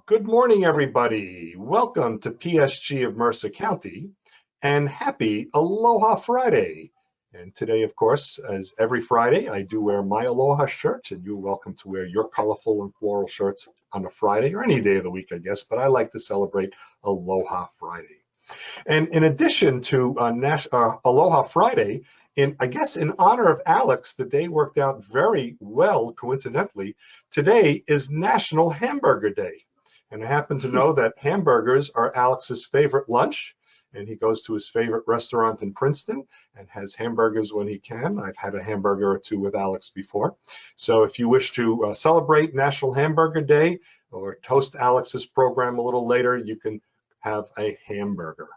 Good morning, everybody. Welcome to PSG of Mercer County, and happy Aloha Friday. And today, of course, as every Friday, I do wear my Aloha shirt, and you're welcome to wear your colorful and floral shirts on a Friday or any day of the week, I guess, but I like to celebrate Aloha Friday. And in addition to Aloha Friday, in honor of Alex, the day worked out very well, coincidentally. Today is National Hamburger Day. And I happen to know that hamburgers are Alex's favorite lunch, and he goes to his favorite restaurant in Princeton and has hamburgers when he can. I've had a hamburger or two with Alex before. So if you wish to celebrate National Hamburger Day or toast Alex's program a little later, you can have a hamburger.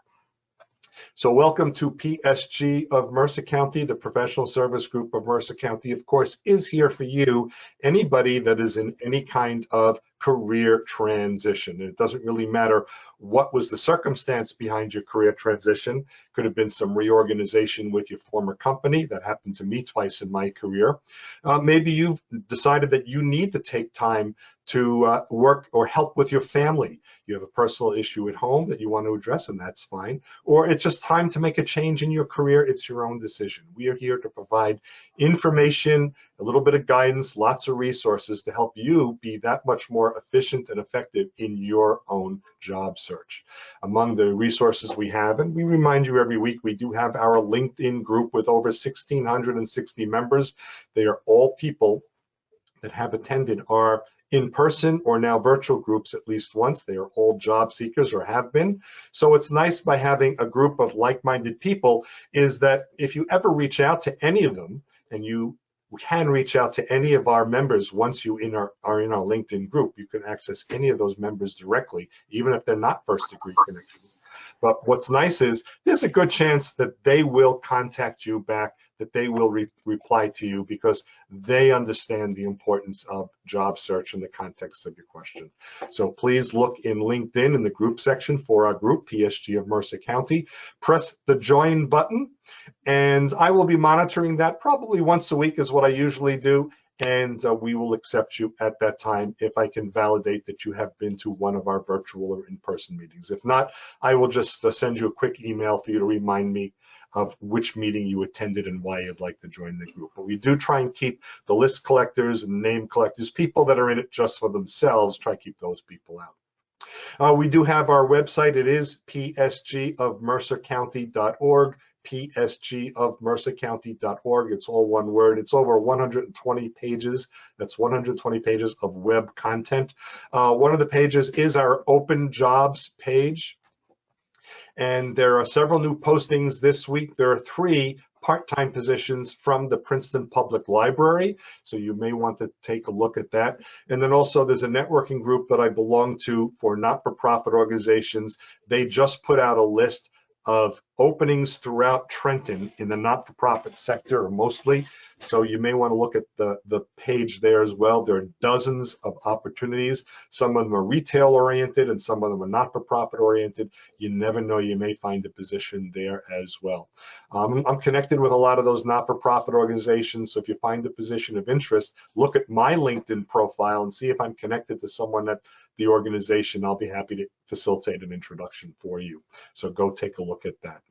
So welcome to PSG of Mercer County. The professional service group of Mercer County, of course, is here for you, anybody that is in any kind of career transition. It doesn't really matter what was the circumstance behind your career transition. Could have been some reorganization with your former company. That happened to me twice in my career. Maybe you've decided that you need to take time to work or help with your family. You have a personal issue at home that you want to address, and that's fine. Or it's just time to make a change in your career. It's your own decision. We are here to provide information, a little bit of guidance, lots of resources to help you be that much more efficient and effective in your own job search. Among the resources we have, and we remind you every week, we do have our LinkedIn group with over 1,660 members. They are all people that have attended our in-person or now virtual groups at least once. They are all job seekers or have been. So it's nice by having a group of like-minded people is that if you ever reach out to any of them, and you can reach out to any of our members once you are in our LinkedIn group, you can access any of those members directly, even if they're not first-degree connections. But what's nice is there's a good chance that they will contact you back, that they will reply to you because they understand the importance of job search in the context of your question. So please look in LinkedIn in the group section for our group, PSG of Mercer County. Press the join button, and I will be monitoring that probably once a week is what I usually do. And we will accept you at that time if I can validate that you have been to one of our virtual or in-person meetings. If not, I will just send you a quick email for you to remind me of which meeting you attended and why you'd like to join the group. But we do try and keep the list collectors and name collectors, people that are in it just for themselves, try to keep those people out. We do have our website. It is psgofmercercounty.org. psgofmercercounty.org. It's all one word. It's over 120 pages. That's 120 pages of web content. One of the pages is our open jobs page. And there are several new postings this week. There are 3 part-time positions from the Princeton Public Library, so you may want to take a look at that. And then also there's a networking group that I belong to for not-for-profit organizations. They just put out a list of openings throughout Trenton in the not-for-profit sector, or mostly. So you may want to look at the page there as well. There are dozens of opportunities. Some of them are retail oriented and some of them are not-for-profit oriented. You never know, you may find a position there as well. I'm connected with a lot of those not-for-profit organizations. So if you find a position of interest, look at my LinkedIn profile and see if I'm connected to someone at the organization. I'll be happy to facilitate an introduction for you. So go take a look at that.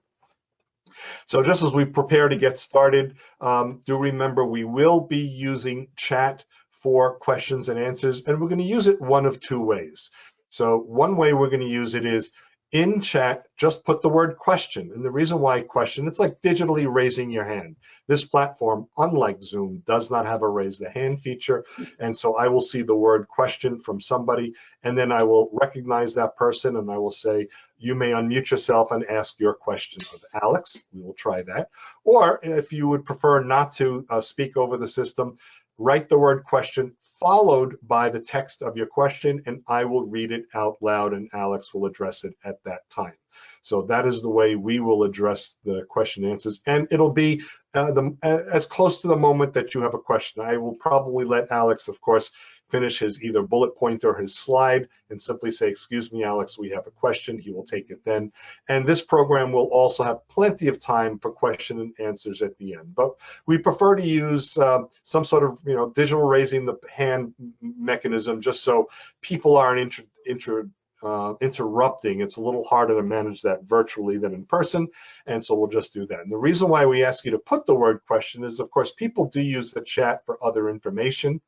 So just as we prepare to get started, do remember we will be using chat for questions and answers, and we're going to use it one of 2 ways. So one way we're going to use it is in chat, just put the word question. And the reason why question, it's like digitally raising your hand. This platform, unlike Zoom, does not have a raise the hand feature. And so I will see the word question from somebody, and then I will recognize that person and I will say, you may unmute yourself and ask your question of Alex. We will try that. Or if you would prefer not to speak over the system, write the word question followed by the text of your question, and I will read it out loud and Alex will address it at that time. So that is the way we will address the question and answers, and it'll be as close to the moment that you have a question. I will probably let Alex, of course, finish his either bullet point or his slide and simply say, excuse me, Alex, we have a question. He will take it then. And this program will also have plenty of time for question and answers at the end. But we prefer to use some sort of digital raising the hand mechanism just so people aren't interrupting. It's a little harder to manage that virtually than in person, and so we'll just do that. And the reason why we ask you to put the word question is, of course, people do use the chat for other information,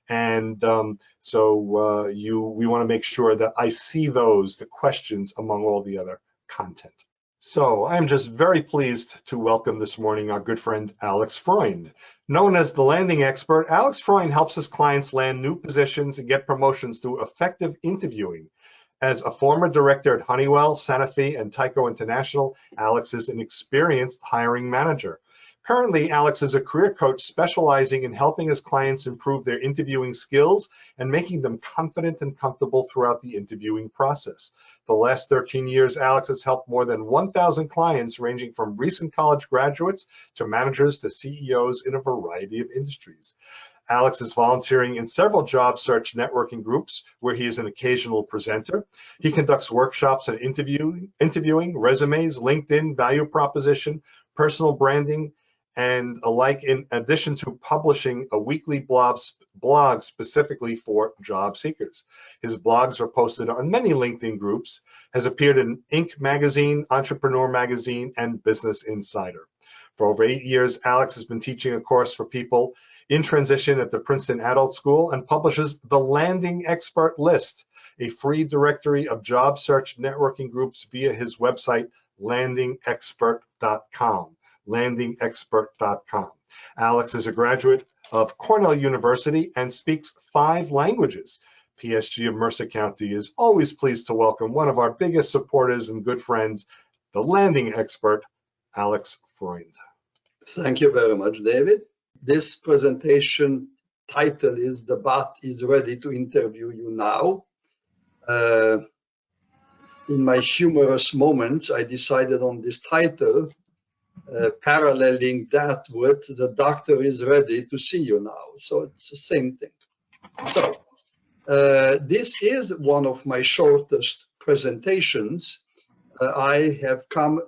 and we want to make sure that I see the questions among all the other content. So I'm just very pleased to welcome this morning our good friend Alex Freund. Known as the landing expert, Alex Freund helps his clients land new positions and get promotions through effective interviewing. As a former director at Honeywell, Sanofi, and Tyco International, Alex is an experienced hiring manager. Currently, Alex is a career coach specializing in helping his clients improve their interviewing skills and making them confident and comfortable throughout the interviewing process. The last 13 years, Alex has helped more than 1,000 clients ranging from recent college graduates to managers to CEOs in a variety of industries. Alex is volunteering in several job search networking groups where he is an occasional presenter. He conducts workshops on interviewing, resumes, LinkedIn, value proposition, personal branding, and alike, in addition to publishing a weekly blog specifically for job seekers. His blogs are posted on many LinkedIn groups, has appeared in Inc. magazine, Entrepreneur magazine, and Business Insider. For over 8 years, Alex has been teaching a course for people in transition at the Princeton Adult School and publishes the Landing Expert List, a free directory of job search networking groups via his website, landingexpert.com. landingexpert.com. Alex is a graduate of Cornell University and speaks 5 languages. PSG of Mercer County is always pleased to welcome one of our biggest supporters and good friends, the landing expert, Alex Freund. Thank you very much, David. This presentation title is "The Bot is Ready to Interview You Now." In my humorous moments, I decided on this title, paralleling that with "The doctor is ready to see you now." So it's the same thing. So this is one of my shortest presentations. I have come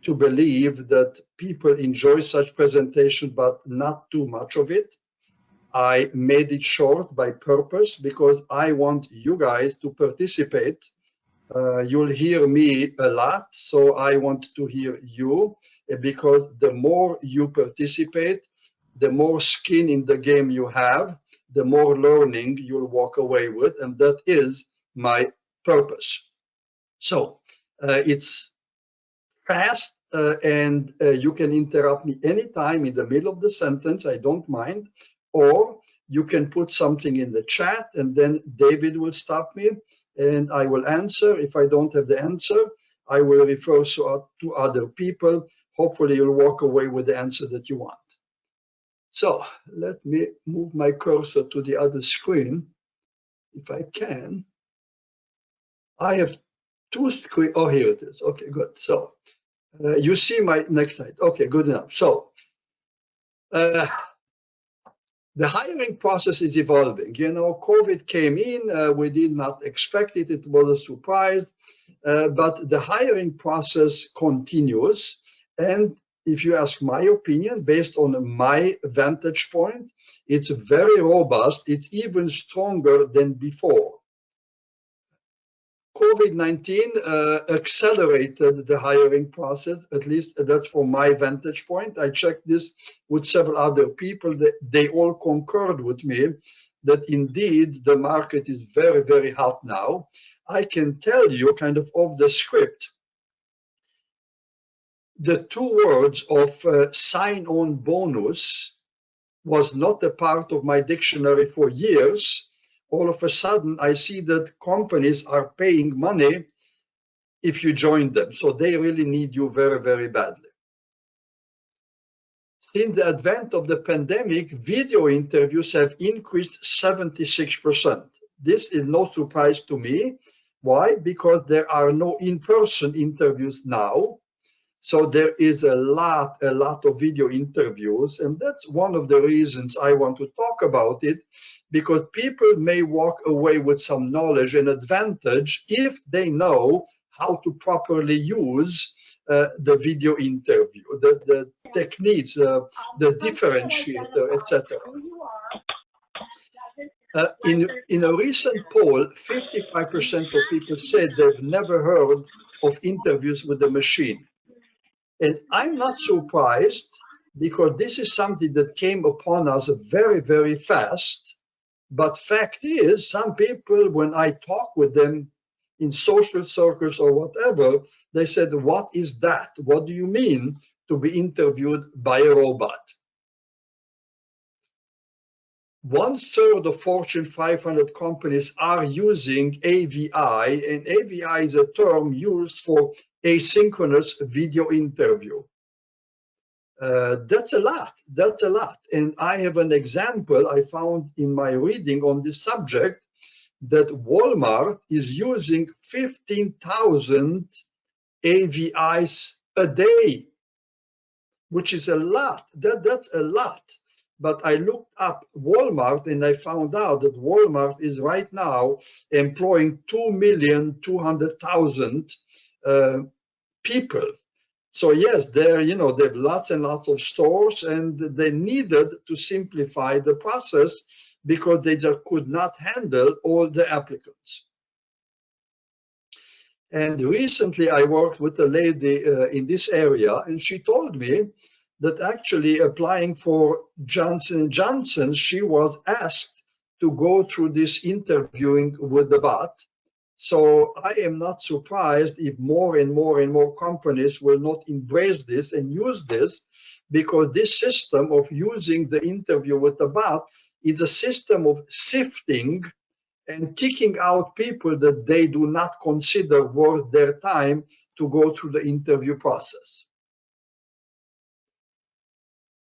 to believe that people enjoy such presentation, but not too much of it. I made it short by purpose because I want you guys to participate. You'll hear me a lot, so I want to hear you, because the more you participate, the more skin in the game you have, the more learning you'll walk away with, and that is my purpose. So it's fast, and you can interrupt me anytime in the middle of the sentence, I don't mind, or you can put something in the chat and then David will stop me and I will answer. If I don't have the answer, I will refer to other people. Hopefully you'll walk away with the answer that you want. So let me move my cursor to the other screen, if I can. I have 2 screens. Oh, here it is. Okay, good. So you see my next slide. Okay, good enough. So the hiring process is evolving. You know, COVID came in. We did not expect it. It was a surprise. But the hiring process continues. And if you ask my opinion, based on my vantage point, it's very robust. It's even stronger than before. COVID-19 accelerated the hiring process, at least that's from my vantage point. I checked this with several other people. They all concurred with me that indeed the market is very, very hot now. I can tell you kind of off the script, the 2 words of sign-on bonus was not a part of my dictionary for years. All of a sudden, I see that companies are paying money if you join them. So they really need you very, very badly. Since the advent of the pandemic, video interviews have increased 76%. This is no surprise to me. Why? Because there are no in-person interviews now. So there is a lot of video interviews, and that's one of the reasons I want to talk about it, because people may walk away with some knowledge and advantage if they know how to properly use the video interview, the techniques, the differentiator, etc. In a recent poll, 55% of people said they've never heard of interviews with a machine. And I'm not surprised, because this is something that came upon us very, very fast. But fact is, some people, when I talk with them in social circles or whatever, they said, what is that? What do you mean to be interviewed by a robot? 1/3 of Fortune 500 companies are using AVI, and AVI is a term used for asynchronous video interview. That's a lot. That's a lot. And I have an example I found in my reading on this subject, that Walmart is using 15,000 AVIs a day, which is a lot. That's a lot. But I looked up Walmart and I found out that Walmart is right now employing 2,200,000 people. So yes, they have lots and lots of stores, and they needed to simplify the process because they just could not handle all the applicants. And recently I worked with a lady in this area, and she told me that actually applying for Johnson & Johnson, she was asked to go through this interviewing with the bot. So I am not surprised if more and more and more companies will not embrace this and use this, because this system of using the interview with the bot is a system of sifting and kicking out people that they do not consider worth their time to go through the interview process.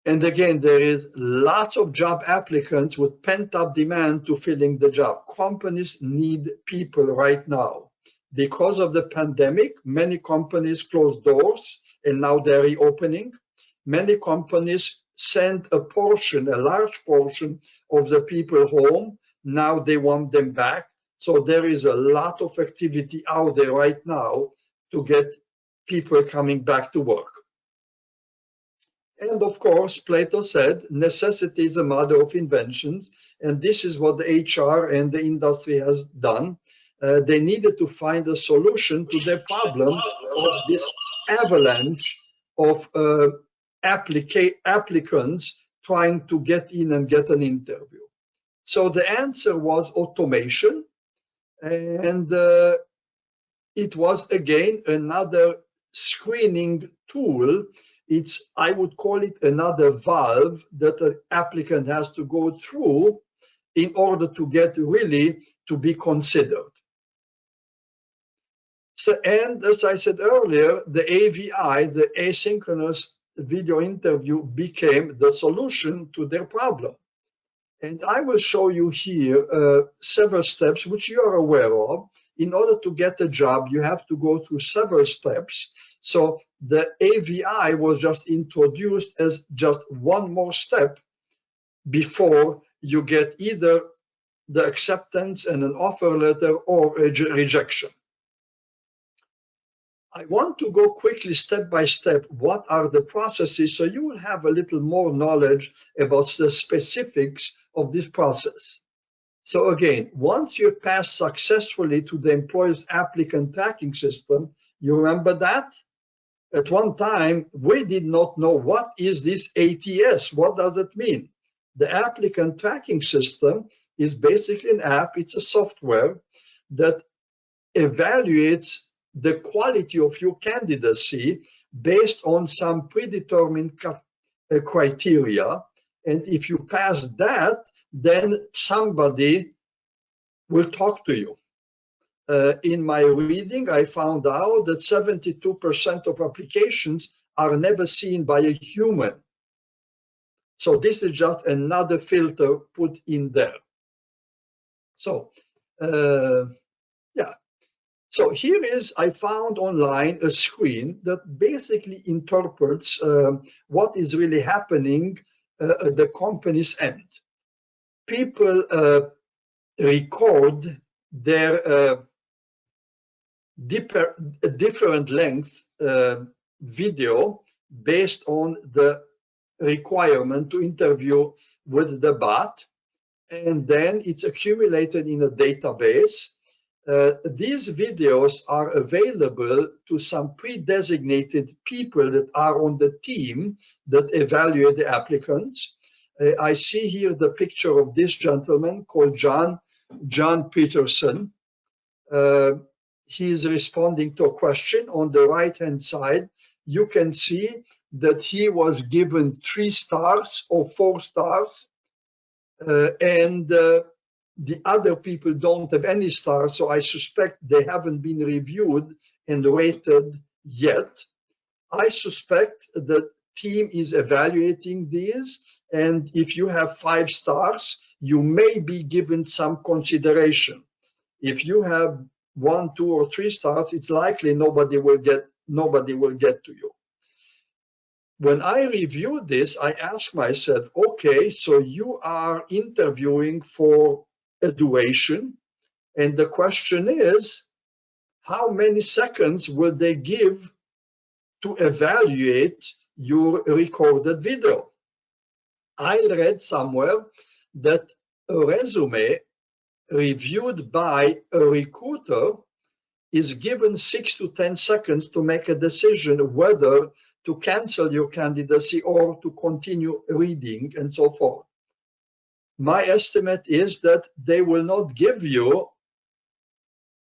And again, there is lots of job applicants with pent-up demand to filling the job. Companies need people right now. Because of the pandemic, many companies closed doors and now they're reopening. Many companies sent a large portion of the people home. Now they want them back. So there is a lot of activity out there right now to get people coming back to work. And of course, Plato said, necessity is a mother of inventions. And this is what the HR and the industry has done. They needed to find a solution to their problem of this avalanche of applicants trying to get in and get an interview. So the answer was automation. And it was, again, another screening tool. I would call it another valve that an applicant has to go through in order to get really to be considered. So, and as I said earlier, the AVI, the asynchronous video interview, became the solution to their problem. And I will show you here several steps which you are aware of. In order to get a job, you have to go through several steps. So the AVI was just introduced as just one more step before you get either the acceptance and an offer letter or a rejection. I want to go quickly step by step. What are the processes? So you will have a little more knowledge about the specifics of this process. So again, once you pass successfully to the employer's applicant tracking system, you remember that? At one time, we did not know what is this ATS, what does it mean? The applicant tracking system is basically an app, it's a software that evaluates the quality of your candidacy based on some predetermined criteria. And if you pass that, then somebody will talk to you. In my reading, I found out that 72% of applications are never seen by a human. So this is just another filter put in there. So, yeah. So here is, I found online a screen that basically interprets what is really happening at the company's end. People record their different length video based on the requirement to interview with the bot. and then it's accumulated in a database. These videos are available to some pre-designated people that are on the team that evaluate the applicants. I see here the picture of this gentleman called John Peterson. He is responding to a question. On the right-hand side, you can see that he was given 3 stars or 4 stars, and the other people don't have any stars, so I suspect they haven't been reviewed and rated yet. I suspect the team is evaluating these, and if you have 5 stars, you may be given some consideration. If you have 1, 2, or 3 stars, it's likely nobody will get to you. When I reviewed this, I asked myself, okay, so you are interviewing for a duration, and the question is, how many seconds will they give to evaluate your recorded video? I read somewhere that a resume reviewed by a recruiter is given 6 to 10 seconds to make a decision whether to cancel your candidacy or to continue reading and so forth. My estimate is that they will not give you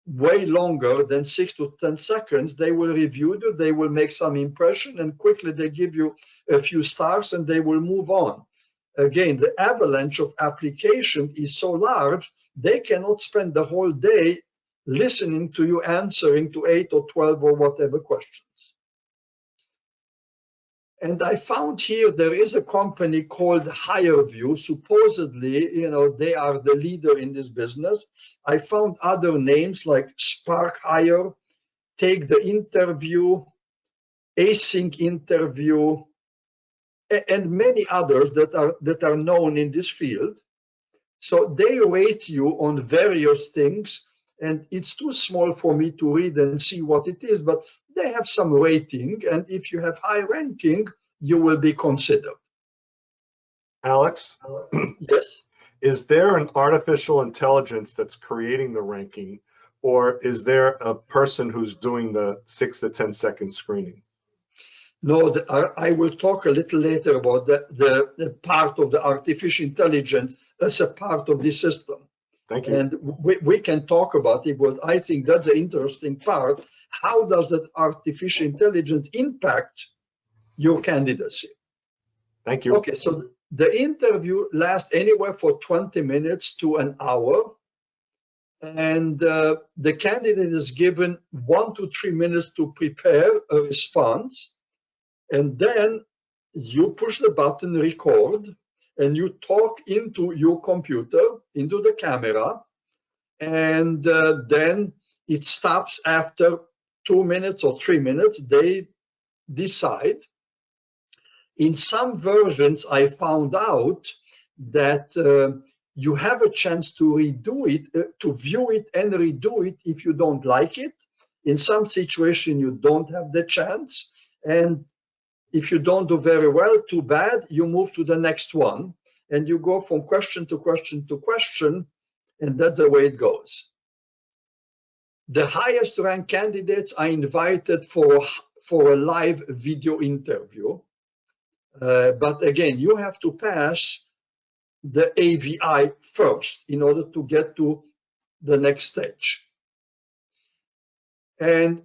way longer than 6 to 10 seconds. They will review it, they will make some impression, and quickly they give you a few stars and they will move on. Again, the avalanche of applications is so large, they cannot spend the whole day listening to you answering to 8 or 12 or whatever questions. And I found here there is a company called HireVue. Supposedly, they are the leader in this business. I found other names like Spark Hire, Take the Interview, Async Interview, and many others that are known in this field. So they rate you on various things, and it's too small for me to read and see what it is, but they have some rating, and if you have high ranking, you will be considered. Alex? Yes? Is there an artificial intelligence that's creating the ranking, or is there a person who's doing the 6 to 10 second screening? No, I will talk a little later about the part of the artificial intelligence as a part of the system. Thank you. And we can talk about it, but I think that's the interesting part. How does that artificial intelligence impact your candidacy? Thank you. Okay, so the interview lasts anywhere for 20 minutes to an hour. And the candidate is given 1 to 3 minutes to prepare a response. And then you push the button record, and you talk into your computer, into the camera, and then it stops after 2 minutes or 3 minutes. They decide. In some versions, I found out that you have a chance to redo it, to view it and redo it if you don't like it. In some situation, you don't have the chance. And if you don't do very well, too bad, you move to the next one. And you go from question to question to question, and that's the way it goes. The highest ranked candidates are invited for a live video interview. But again, you have to pass the AVI first in order to get to the next stage. And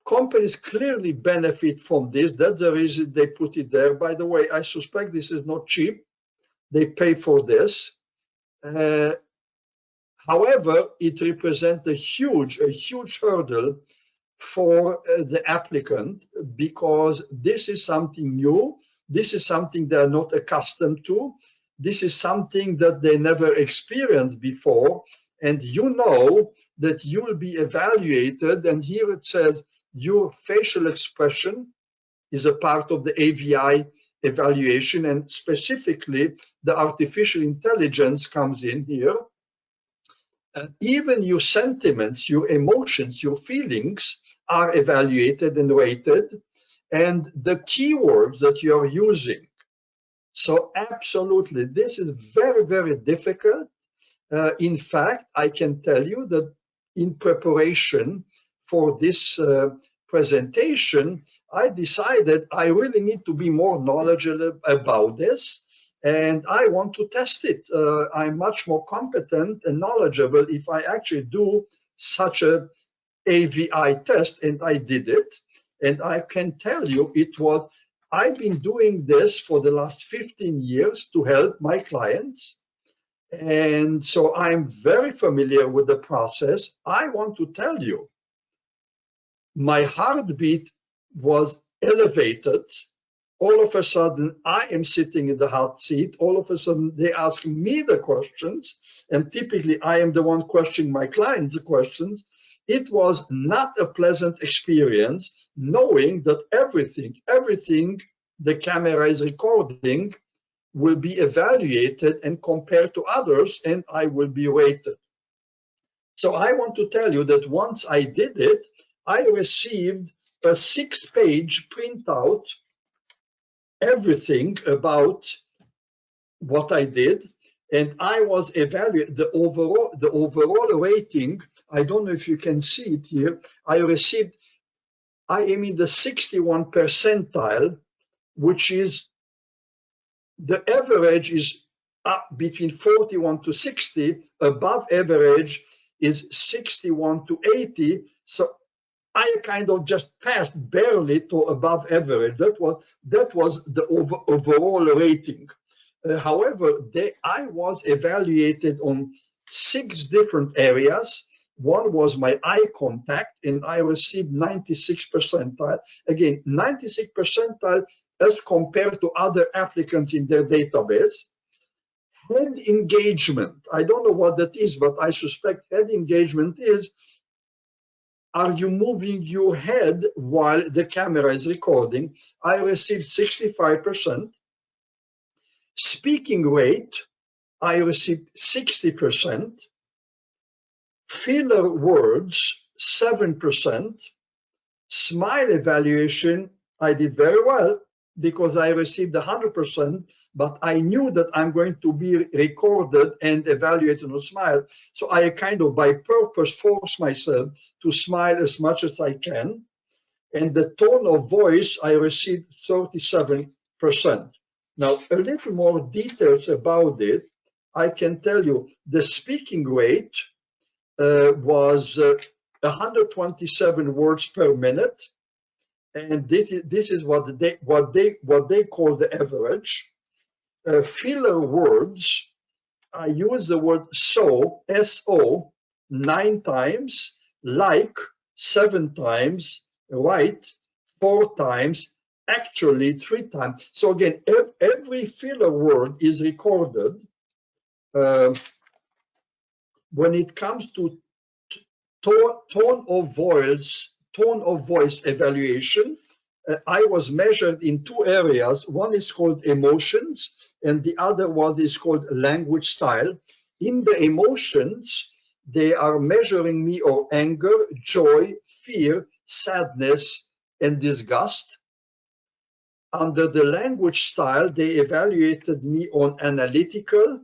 companies clearly benefit from this. That's the reason they put it there. By the way, I suspect this is not cheap. They pay for this. However, it represents a huge hurdle for the applicant, because this is something new. This is something they're not accustomed to. This is something that they never experienced before. And you know that you will be evaluated. And here it says your facial expression is a part of the AVI evaluation. And specifically, the artificial intelligence comes in here. Even your sentiments, your emotions, your feelings are evaluated and rated. And the keywords that you are using So absolutely, this is very, very difficult. In fact, I can tell you that in preparation for this presentation, I decided I really need to be more knowledgeable about this, and I want to test it. I'm much more competent and knowledgeable if I actually do such a AVI test, and I did it. And I can tell you I've been doing this for the last 15 years to help my clients. And so I'm very familiar with the process. I want to tell you, my heartbeat was elevated. All of a sudden, I am sitting in the hot seat. All of a sudden, they ask me the questions. And typically, I am the one questioning my clients the questions. It was not a pleasant experience knowing that everything the camera is recording will be evaluated and compared to others, and I will be rated. So I want to tell you that once I did it, I received a 6-page printout, everything about what I did, and I was evaluated. The overall rating, I don't know if you can see it here, I am in the 61 percentile, which is the average is up between 41 to 60, above average is 61 to 80. So I kind of just passed barely to above average. That was the overall rating. However, I was evaluated on 6 different areas. One was my eye contact, and I received 96 percentile. Again, 96 percentile as compared to other applicants in their database. Head engagement, I don't know what that is, but I suspect head engagement is, are you moving your head while the camera is recording? I received 65%. Speaking rate, I received 60%. Filler words, 7%. Smile evaluation, I did very well because I received 100%, but I knew that I'm going to be recorded and evaluated on a smile. So I kind of by purpose force myself to smile as much as I can. And the tone of voice, I received 37%. Now, a little more details about it. I can tell you the speaking rate was 127 words per minute. And this is what they call the average. Filler words, I use the word so, S-O, 9 times, like 7 times, right 4 times, actually 3 times. So again, every filler word is recorded. When it comes to tone of voice evaluation, I was measured in 2 areas. One is called emotions, and the other one is called language style. In the emotions, they are measuring me on anger, joy, fear, sadness, and disgust. Under the language style, they evaluated me on analytical,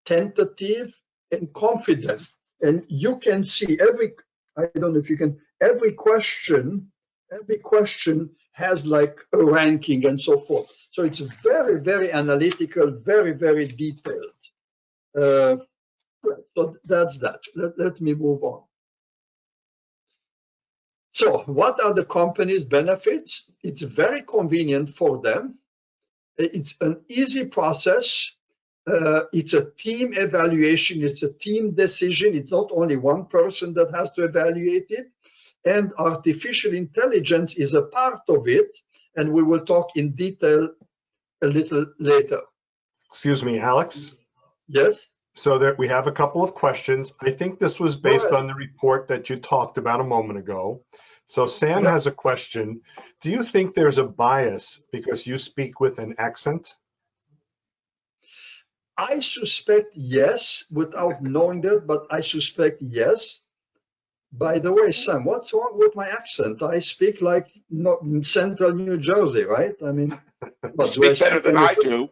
tentative, and confident. And you can see I don't know if you can, every question has like a ranking and so forth. So it's very, very analytical, very, very detailed. So that's that. Let me move on. So what are the company's benefits? It's very convenient for them. It's an easy process. It's a team evaluation. It's a team decision. It's not only one person that has to evaluate it. And artificial intelligence is a part of it. And we will talk in detail a little later. Excuse me, Alex? Yes? So there, we have a couple of questions. I think this was based on the report that you talked about a moment ago. So Sam has a question. Do you think there's a bias because you speak with an accent? I suspect yes, without knowing that, but I suspect yes. By the way, Sam, what's wrong with my accent? I speak like central New Jersey, right? I mean, you speak better than I do.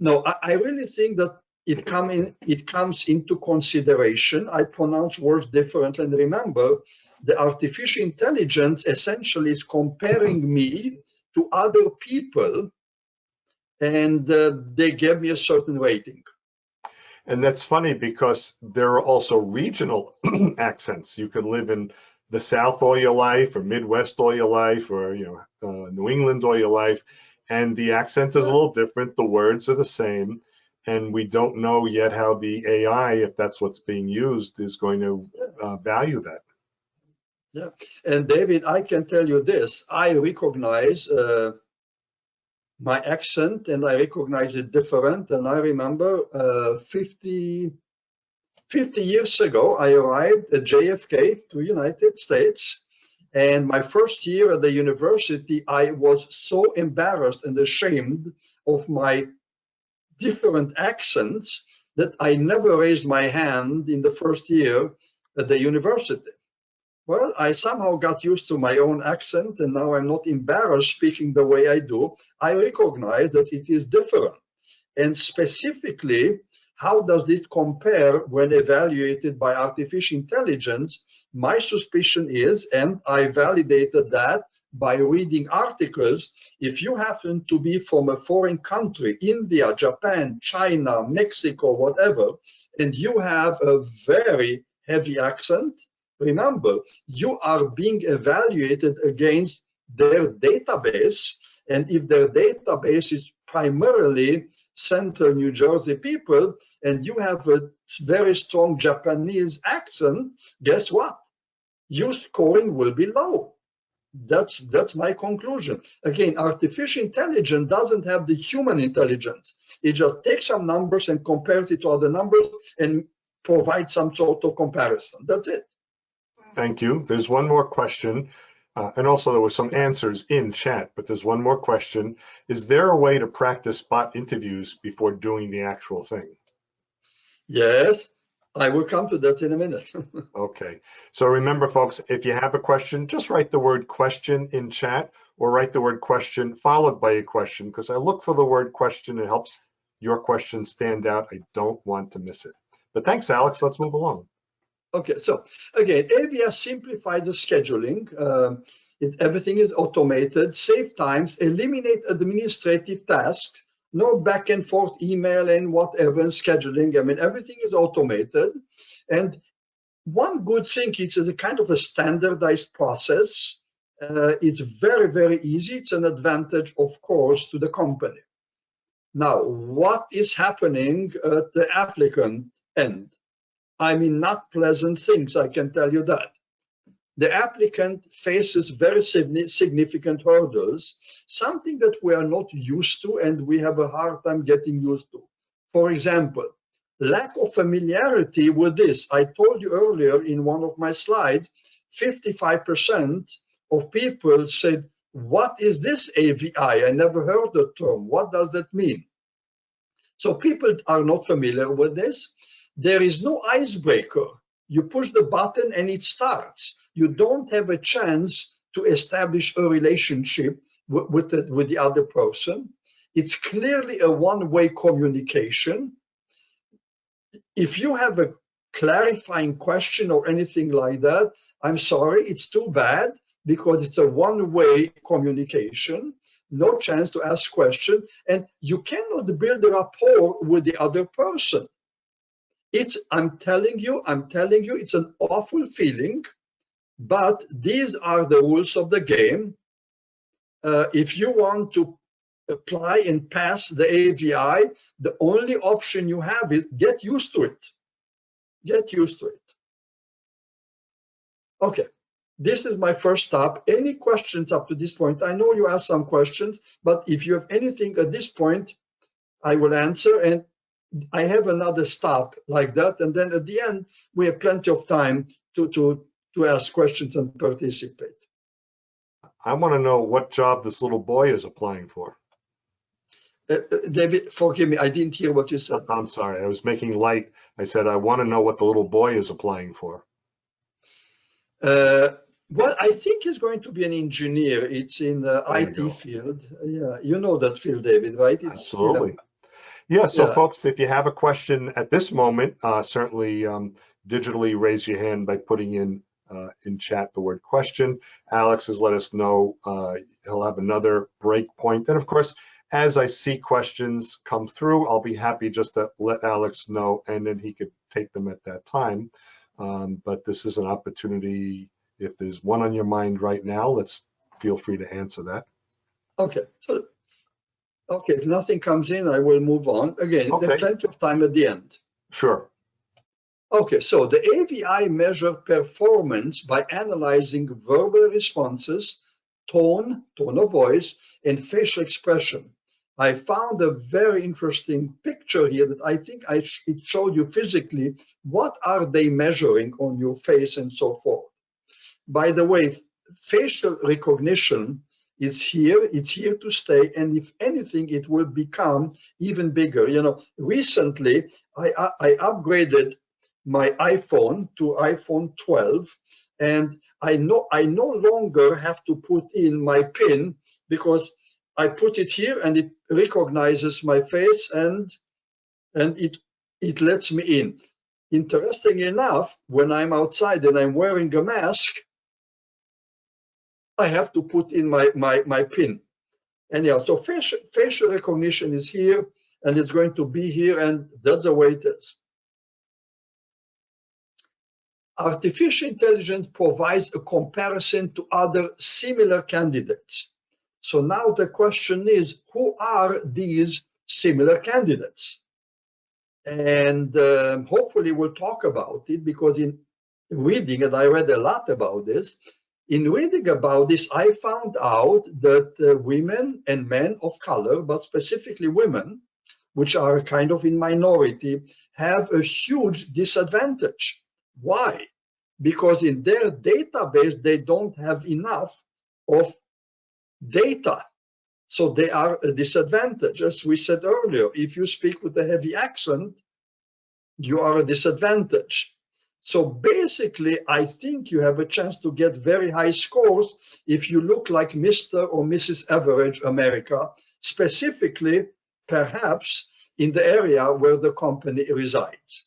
No, I really think that it comes into consideration. I pronounce words differently. And remember, the artificial intelligence essentially is comparing me to other people, and they gave me a certain rating. And that's funny because there are also regional accents. You could live in the South all your life, or Midwest all your life, or New England all your life, and the accent is a little different. The words are the same, and we don't know yet how the AI, if that's what's being used, is going to value that. Yeah, and David, I can tell you this: I recognize my accent, and I recognize it different. And I remember 50 years ago, I arrived at JFK to United States. And my first year at the university, I was so embarrassed and ashamed of my different accents that I never raised my hand in the first year at the university. Well, I somehow got used to my own accent, and now I'm not embarrassed speaking the way I do. I recognize that it is different. And specifically, how does this compare when evaluated by artificial intelligence? My suspicion is, and I validated that by reading articles, if you happen to be from a foreign country, India, Japan, China, Mexico, whatever, and you have a very heavy accent, remember, you are being evaluated against their database. And if their database is primarily Central New Jersey people, and you have a very strong Japanese accent, guess what? Your scoring will be low. That's my conclusion. Again, artificial intelligence doesn't have the human intelligence. It just takes some numbers and compares it to other numbers and provides some sort of comparison. That's it. Thank you. There's one more question. And also there were some answers in chat, but there's one more question. Is there a way to practice bot interviews before doing the actual thing? Yes, I will come to that in a minute. Okay. So remember, folks, if you have a question, just write the word question in chat, or write the word question followed by a question, because I look for the word question. It helps your question stand out. I don't want to miss it. But thanks, Alex. Let's move along. Okay, so again, AVS simplified the scheduling. Everything is automated, save times, eliminate administrative tasks, no back and forth email and whatever and scheduling. I mean, everything is automated. And one good thing, it's a kind of a standardized process. It's very, very easy. It's an advantage, of course, to the company. Now, what is happening at the applicant end? I mean, not pleasant things, I can tell you that. The applicant faces very significant hurdles, something that we are not used to and we have a hard time getting used to. For example, lack of familiarity with this. I told you earlier in one of my slides, 55% of people said, what is this AVI? I never heard the term. What does that mean? So people are not familiar with this. There is no icebreaker. You push the button and it starts. You don't have a chance to establish a relationship with the other person. It's clearly a one-way communication. If you have a clarifying question or anything like that, I'm sorry, it's too bad, because it's a one-way communication. No chance to ask questions, and you cannot build a rapport with the other person. I'm telling you, it's an awful feeling, but these are the rules of the game. If you want to apply and pass the AVI, the only option you have is get used to it. Get used to it. Okay, this is my first stop. Any questions up to this point? I know you asked some questions, but if you have anything at this point, I will answer, and I have another stop like that, and then at the end we have plenty of time to ask questions and participate. I want to know what job this little boy is applying for. David, forgive me, I didn't hear what you said. I'm sorry, I was making light. I said I want to know what the little boy is applying for. Well, I think he's going to be an engineer. It's in the There you go. IT field. Yeah, you know that field, David, right? It's Absolutely. Yeah, so yeah. folks, if you have a question at this moment, certainly digitally raise your hand by putting in chat the word question. Alex has let us know he'll have another break point. And of course, as I see questions come through, I'll be happy just to let Alex know, and then he could take them at that time. But this is an opportunity. If there's one on your mind right now, let's feel free to answer that. Okay. So okay, if nothing comes in, I will move on. Again, there's Okay, plenty of time at the end. sure. Okay, so the AVI measure performance by analyzing verbal responses, tone of voice, and facial expression. I found a very interesting picture here that I think it showed you physically what are they measuring on your face and so forth. By the way, facial recognition is here, it's here to stay, and if anything, it will become even bigger. You know, recently I upgraded my iPhone to iPhone 12, and I no longer have to put in my PIN because I put it here and it recognizes my face and it lets me in. Interesting enough, when I'm outside and I'm wearing a mask, I have to put in my PIN. Anyhow, so facial recognition is here and it's going to be here, and that's the way it is. Artificial intelligence provides a comparison to other similar candidates. So now the question is, who are these similar candidates? And hopefully we'll talk about it, because in reading, and I read a lot about this, in reading about this, I found out that women and men of color, but specifically women, which are kind of in minority, have a huge disadvantage. Why? Because in their database, they don't have enough of data. So they are a disadvantage. As we said earlier, if you speak with a heavy accent, you are a disadvantage. So basically, I think you have a chance to get very high scores if you look like Mr. or Mrs. Average America, specifically, perhaps, in the area where the company resides.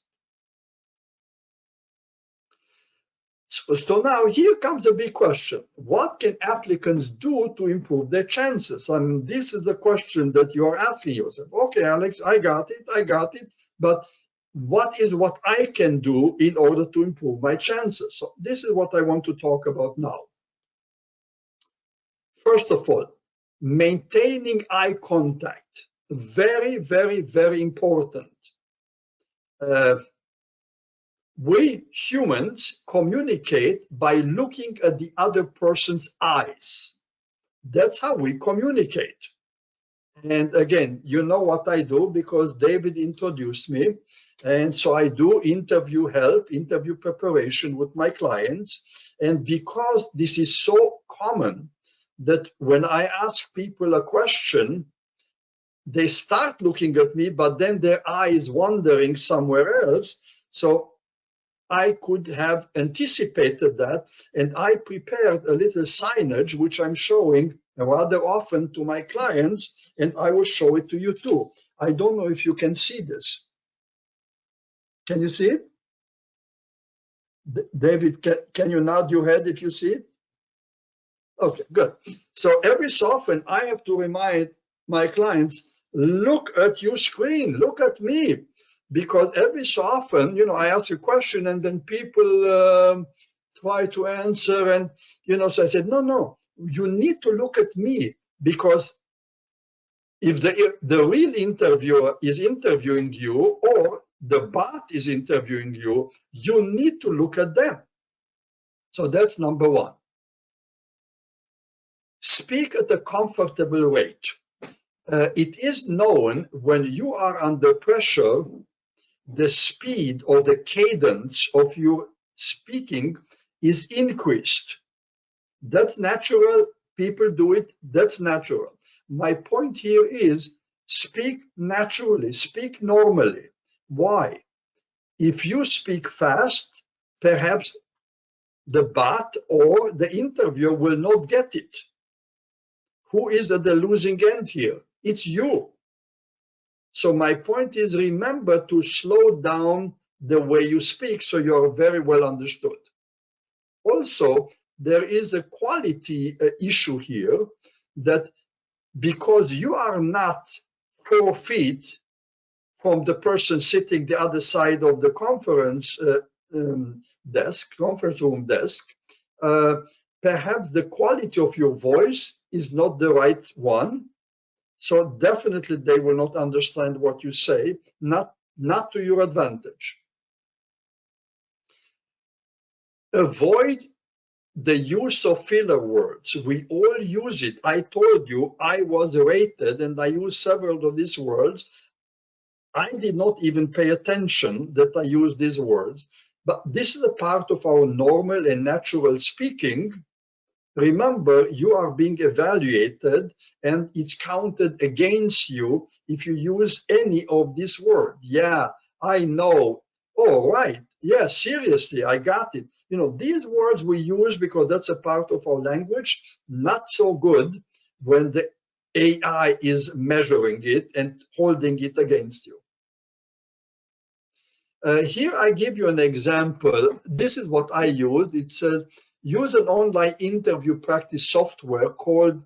So now here comes a big question. What can applicants do to improve their chances? I mean, this is the question that you're asking yourself. Okay, Alex, I got it. But what is what I can do in order to improve my chances? So this is what I want to talk about now. First of all, maintaining eye contact. Very, very, very important. We humans communicate by looking at the other person's eyes. That's how we communicate. And again, you know what I do because David introduced me. And so I do interview help, interview preparation with my clients. And because this is so common that when I ask people a question, they start looking at me, but then their eye is wandering somewhere else. So I could have anticipated that, and I prepared a little signage, which I'm showing rather often to my clients, and I will show it to you too. I don't know if you can see this. Can you see it? David, can you nod your head if you see it? Okay, good. So every so often, I have to remind my clients, look at your screen, look at me. Because every so often, you know, I ask a question and then people try to answer, and, you know, so I said, no, you need to look at me, because if the real interviewer is interviewing you or the bot is interviewing you, you need to look at them. So that's number one. Speak at a comfortable rate. It is known when you are under pressure, the speed or the cadence of your speaking is increased. That's natural. People do it. That's natural. My point here is speak naturally, speak normally. Why? If you speak fast, perhaps the bot or the interviewer will not get it. Who is at the losing end here? It's you. So my point is, remember to slow down the way you speak so you're very well understood. Also, there is a quality issue here, that because you are not 4 feet from the person sitting the other side of the conference room desk, perhaps the quality of your voice is not the right one. So definitely they will not understand what you say, not to your advantage. Avoid the use of filler words. We all use it. I told you I was rated and I used several of these words. I did not even pay attention that I used these words, but this is a part of our normal and natural speaking. Remember, you are being evaluated and it's counted against you if you use any of these words. Yeah, I know. Oh, right. Yeah, seriously, I got it. You know, these words we use because that's a part of our language. Not so good when the AI is measuring it and holding it against you. Here I give you an example. This is what I use. It says, use an online interview practice software called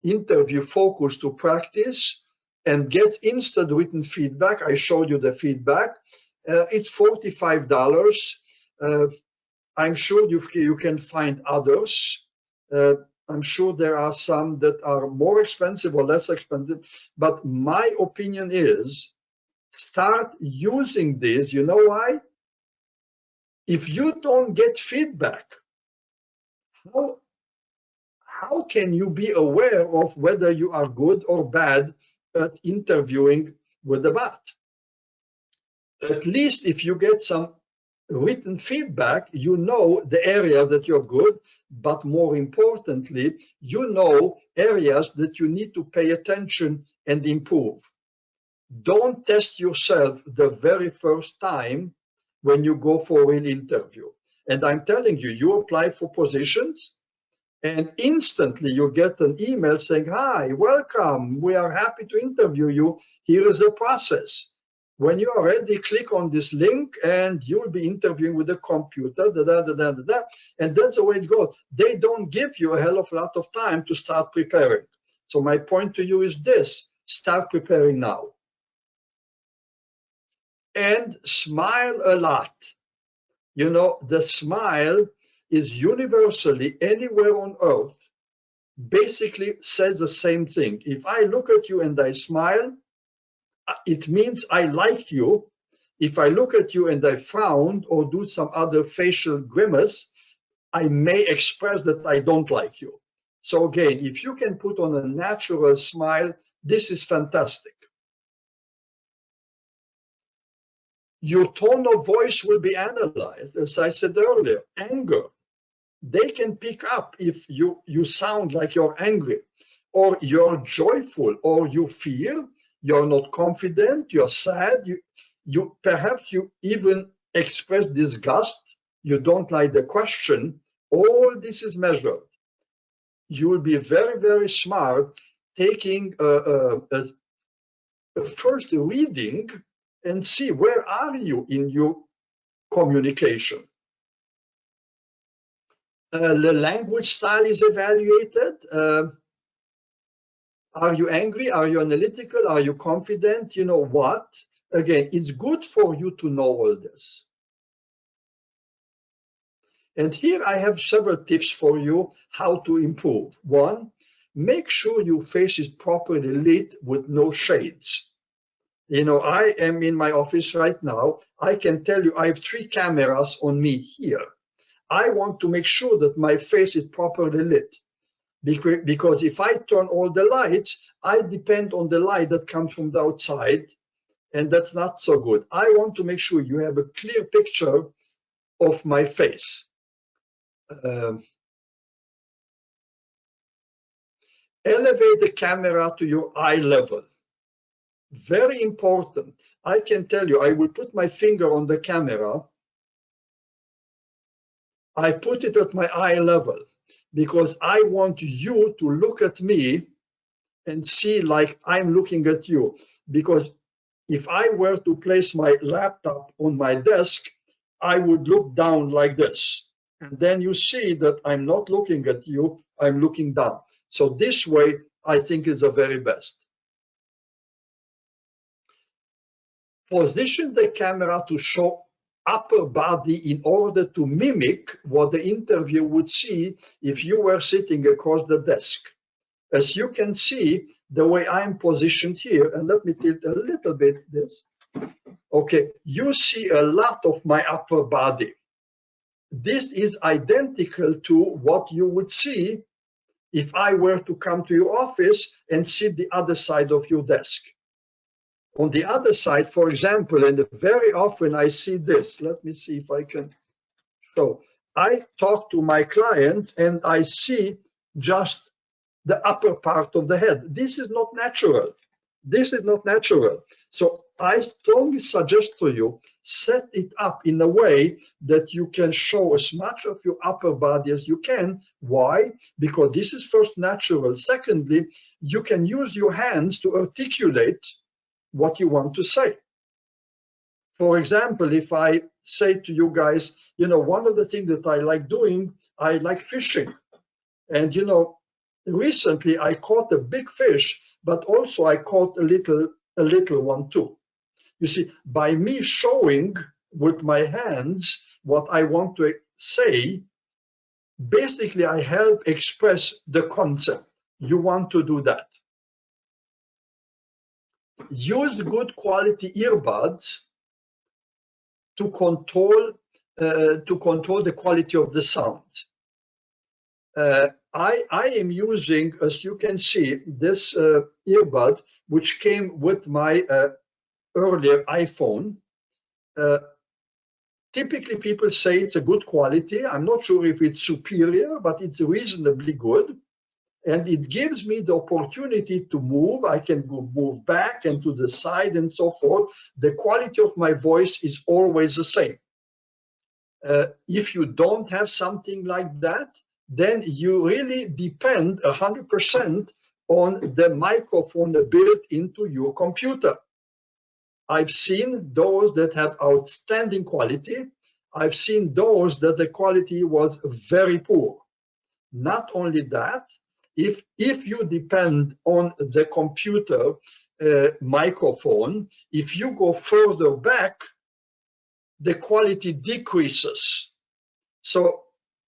Interview Focus to practice and get instant written feedback. I showed you the feedback. It's $45. I'm sure you can find others. I'm sure there are some that are more expensive or less expensive, but my opinion is start using this. You know why? If you don't get feedback, how can you be aware of whether you are good or bad at interviewing with the bot? At least if you get some written feedback, you know the area that you're good, but more importantly, you know areas that you need to pay attention and improve. Don't test yourself the very first time when you go for an interview. And I'm telling you, you apply for positions and instantly you get an email saying, hi, welcome, we are happy to interview you. Here is the process. When you are ready, click on this link and you will be interviewing with the computer, and that's the way it goes. They don't give you a hell of a lot of time to start preparing. So my point to you is this, start preparing now. And smile a lot. You know, the smile is universally anywhere on earth, basically says the same thing. If I look at you and I smile, it means I like you. If I look at you and I frown or do some other facial grimace, I may express that I don't like you. So again, if you can put on a natural smile, this is fantastic. Your tone of voice will be analyzed, as I said earlier. Anger, they can pick up if you sound like you're angry, or you're joyful, or you feel you're not confident, you're sad, perhaps you even express disgust, you don't like the question. All this is measured. You will be very, very smart taking a first reading and see where are you in your communication. The language style is evaluated. Are you angry? Are you analytical? Are you confident? You know what? Again, it's good for you to know all this. And here I have several tips for you how to improve. One, make sure your face is properly lit with no shades. You know, I am in my office right now. I can tell you I have 3 cameras on me here. I want to make sure that my face is properly lit. Because if I turn all the lights, I depend on the light that comes from the outside, and that's not so good. I want to make sure you have a clear picture of my face. Elevate the camera to your eye level. Very important. I can tell you, I will put my finger on the camera. I put it at my eye level because I want you to look at me and see like I'm looking at you. Because if I were to place my laptop on my desk, I would look down like this. And then you see that I'm not looking at you, I'm looking down. So this way, I think is the very best. Position the camera to show upper body in order to mimic what the interviewer would see if you were sitting across the desk. As you can see, the way I'm positioned here, and let me tilt a little bit this. Okay, you see a lot of my upper body. This is identical to what you would see if I were to come to your office and sit the other side of your desk. On the other side, for example, and very often I see this. Let me see if I can show. I talk to my client and I see just the upper part of the head. This is not natural. This is not natural. So I strongly suggest to you, set it up in a way that you can show as much of your upper body as you can. Why? Because this is first natural. Secondly, you can use your hands to articulate what you want to say. For example, if I say to you guys, one of the things that I like doing, I like fishing. And, recently I caught a big fish, but also I caught a little one too. You see, by me showing with my hands what I want to say, basically I help express the concept. You want to do that. Use good quality earbuds to control the quality of the sound. I am using, as you can see, this earbud, which came with my earlier iPhone. Typically, people say it's a good quality. I'm not sure if it's superior, but it's reasonably good. And it gives me the opportunity to move. I can move back and to the side and so forth. The quality of my voice is always the same. If you don't have something like that, then you really depend 100% on the microphone built into your computer. I've seen those that have outstanding quality. I've seen those that the quality was very poor. Not only that, if you depend on the computer microphone, if you go further back, the quality decreases. So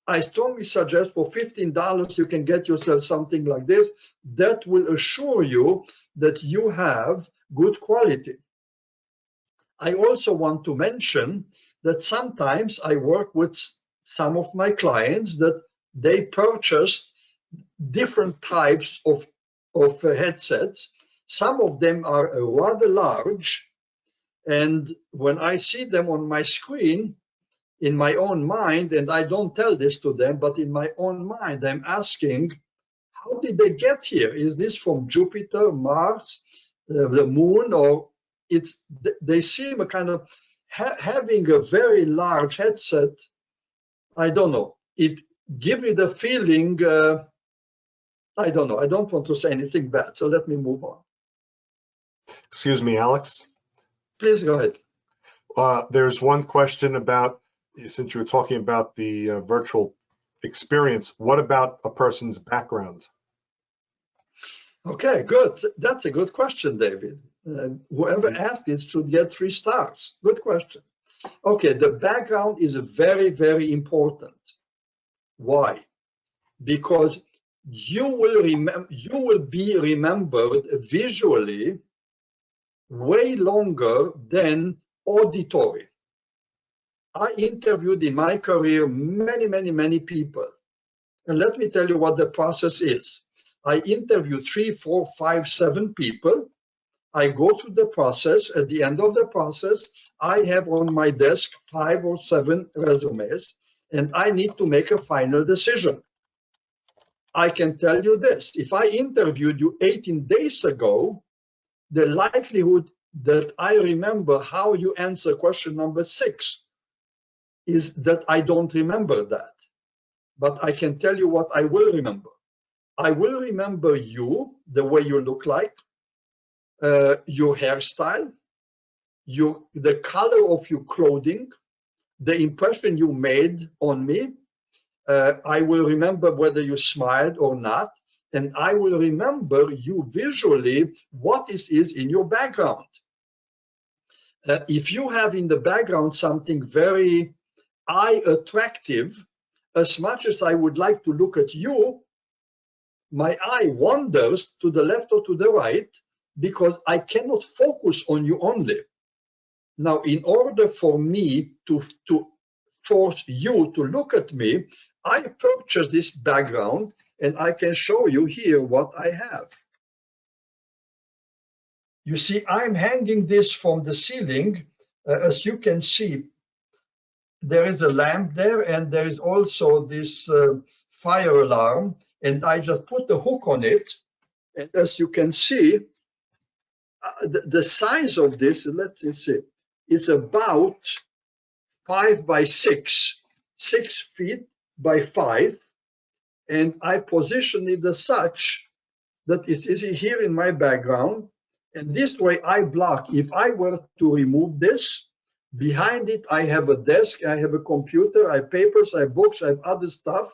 I strongly suggest for $15, you can get yourself something like this that will assure you that you have good quality. I also want to mention that sometimes I work with some of my clients that they purchased different types of headsets. Some of them are rather large, and when I see them on my screen, in my own mind, and I don't tell this to them, but in my own mind, I'm asking, how did they get here? Is this from Jupiter, Mars, the moon, or they seem a kind of having a very large headset. I don't know. It gives me the feeling, I don't know. I don't want to say anything bad, so let me move on. Excuse me, Alex. Please go ahead. There's one question about, since you were talking about the virtual experience, what about a person's background? Okay, good. That's a good question, David. Whoever asked this should get 3 stars. Good question. Okay, the background is very, very important. Why? Because you will be remembered visually way longer than auditory. I interviewed in my career many people. And let me tell you what the process is. I interview 3, 4, 5, 7 people. I go through the process. At the end of the process, I have on my desk 5 or 7 resumes, and I need to make a final decision. I can tell you this. If I interviewed you 18 days ago, the likelihood that I remember how you answer question number 6 is that I don't remember that. but I can tell you what I will remember. I will remember you, the way you look like, your hairstyle, the color of your clothing, the impression you made on me. I will remember whether you smiled or not, and I will remember you visually what is in your background. If you have in the background something very eye attractive, as much as I would like to look at you, my eye wanders to the left or to the right because I cannot focus on you only. Now, in order for me to force you to look at me, I purchase this background, and I can show you here what I have. You see, I'm hanging this from the ceiling. As you can see, there is a lamp there, and there is also this fire alarm, and I just put a hook on it. And as you can see, the size of this, let me see, it's about 5 by 6, 6 feet by 5, and I position it as such that it is here in my background, and this way I block. If I were to remove this, behind it I have a desk, I have a computer, I have papers, I have books, I have other stuff.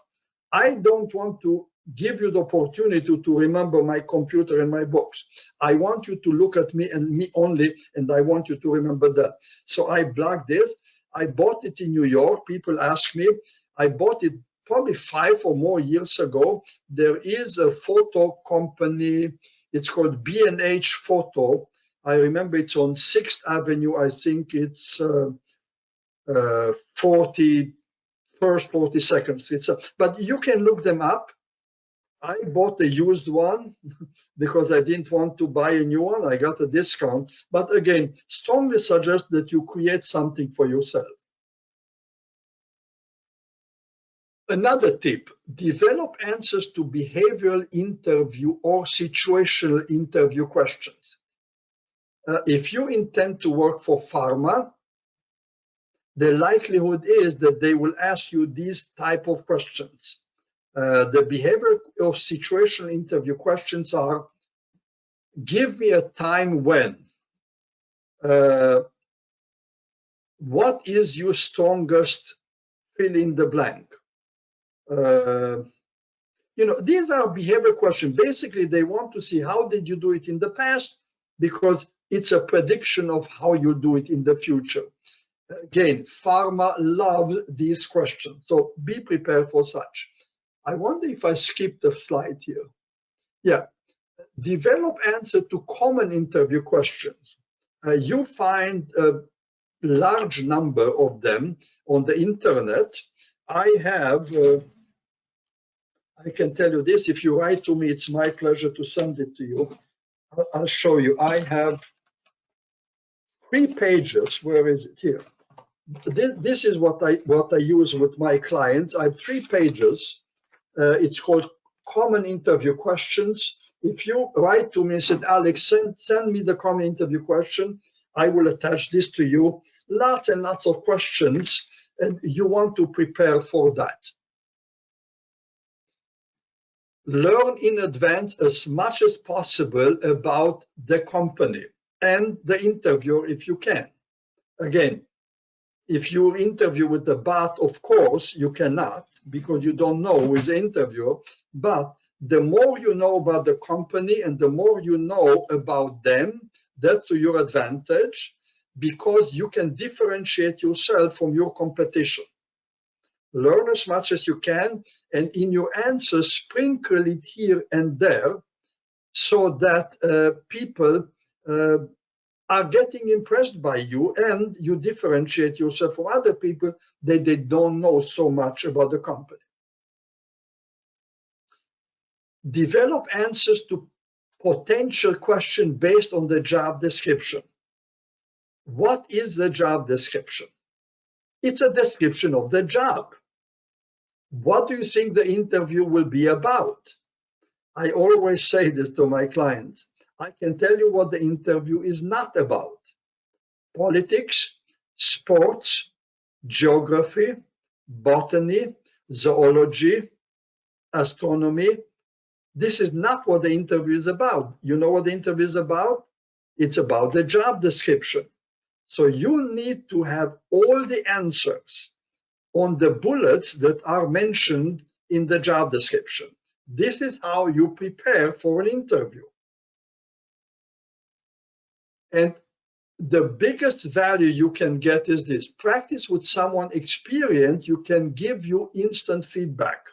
I don't want to give you the opportunity to remember my computer and my books. I want you to look at me and me only, and I want you to remember that. So I block this. I bought it in New York. People ask me. I bought it probably 5 or more years ago. There is a photo company. It's called B&H Photo. I remember it's on 6th Avenue. I think it's 41st, 42nd Street. But you can look them up. I bought a used one because I didn't want to buy a new one. I got a discount. But again, strongly suggest that you create something for yourself. Another tip, develop answers to behavioral interview or situational interview questions. If you intend to work for pharma, the likelihood is that they will ask you these type of questions. The behavioral or situational interview questions are, give me a time when. What is your strongest fill in the blank? These are behavioral questions. Basically, they want to see how did you do it in the past, because it's a prediction of how you do it in the future. Again, pharma loves these questions, so be prepared for such. I wonder if I skipped a slide here. Yeah, develop answer to common interview questions. You find a large number of them on the internet. I have, I can tell you this, if you write to me, it's my pleasure to send it to you. I'll show you. I have 3 pages. Where is it here? This is what I use with my clients. I have 3 pages. It's called Common Interview Questions. If you write to me and said, Alex, send me the common interview question, I will attach this to you. Lots and lots of questions, and you want to prepare for that. Learn in advance as much as possible about the company and the interviewer if you can. Again, if you interview with the bot, of course, you cannot, because you don't know who is the interviewer. But the more you know about the company and the more you know about them, that's to your advantage, because you can differentiate yourself from your competition. Learn as much as you can, and in your answers, sprinkle it here and there so that people are getting impressed by you, and you differentiate yourself from other people that they don't know so much about the company. Develop answers to potential questions based on the job description. What is the job description? It's a description of the job. What do you think the interview will be about? I always say this to my clients. I can tell you what the interview is not about. Politics, sports, geography, botany, zoology, astronomy. This is not what the interview is about. You know what the interview is about? It's about the job description. So you need to have all the answers on the bullets that are mentioned in the job description. This is how you prepare for an interview. And the biggest value you can get is this. Practice with someone experienced, you can give you instant feedback.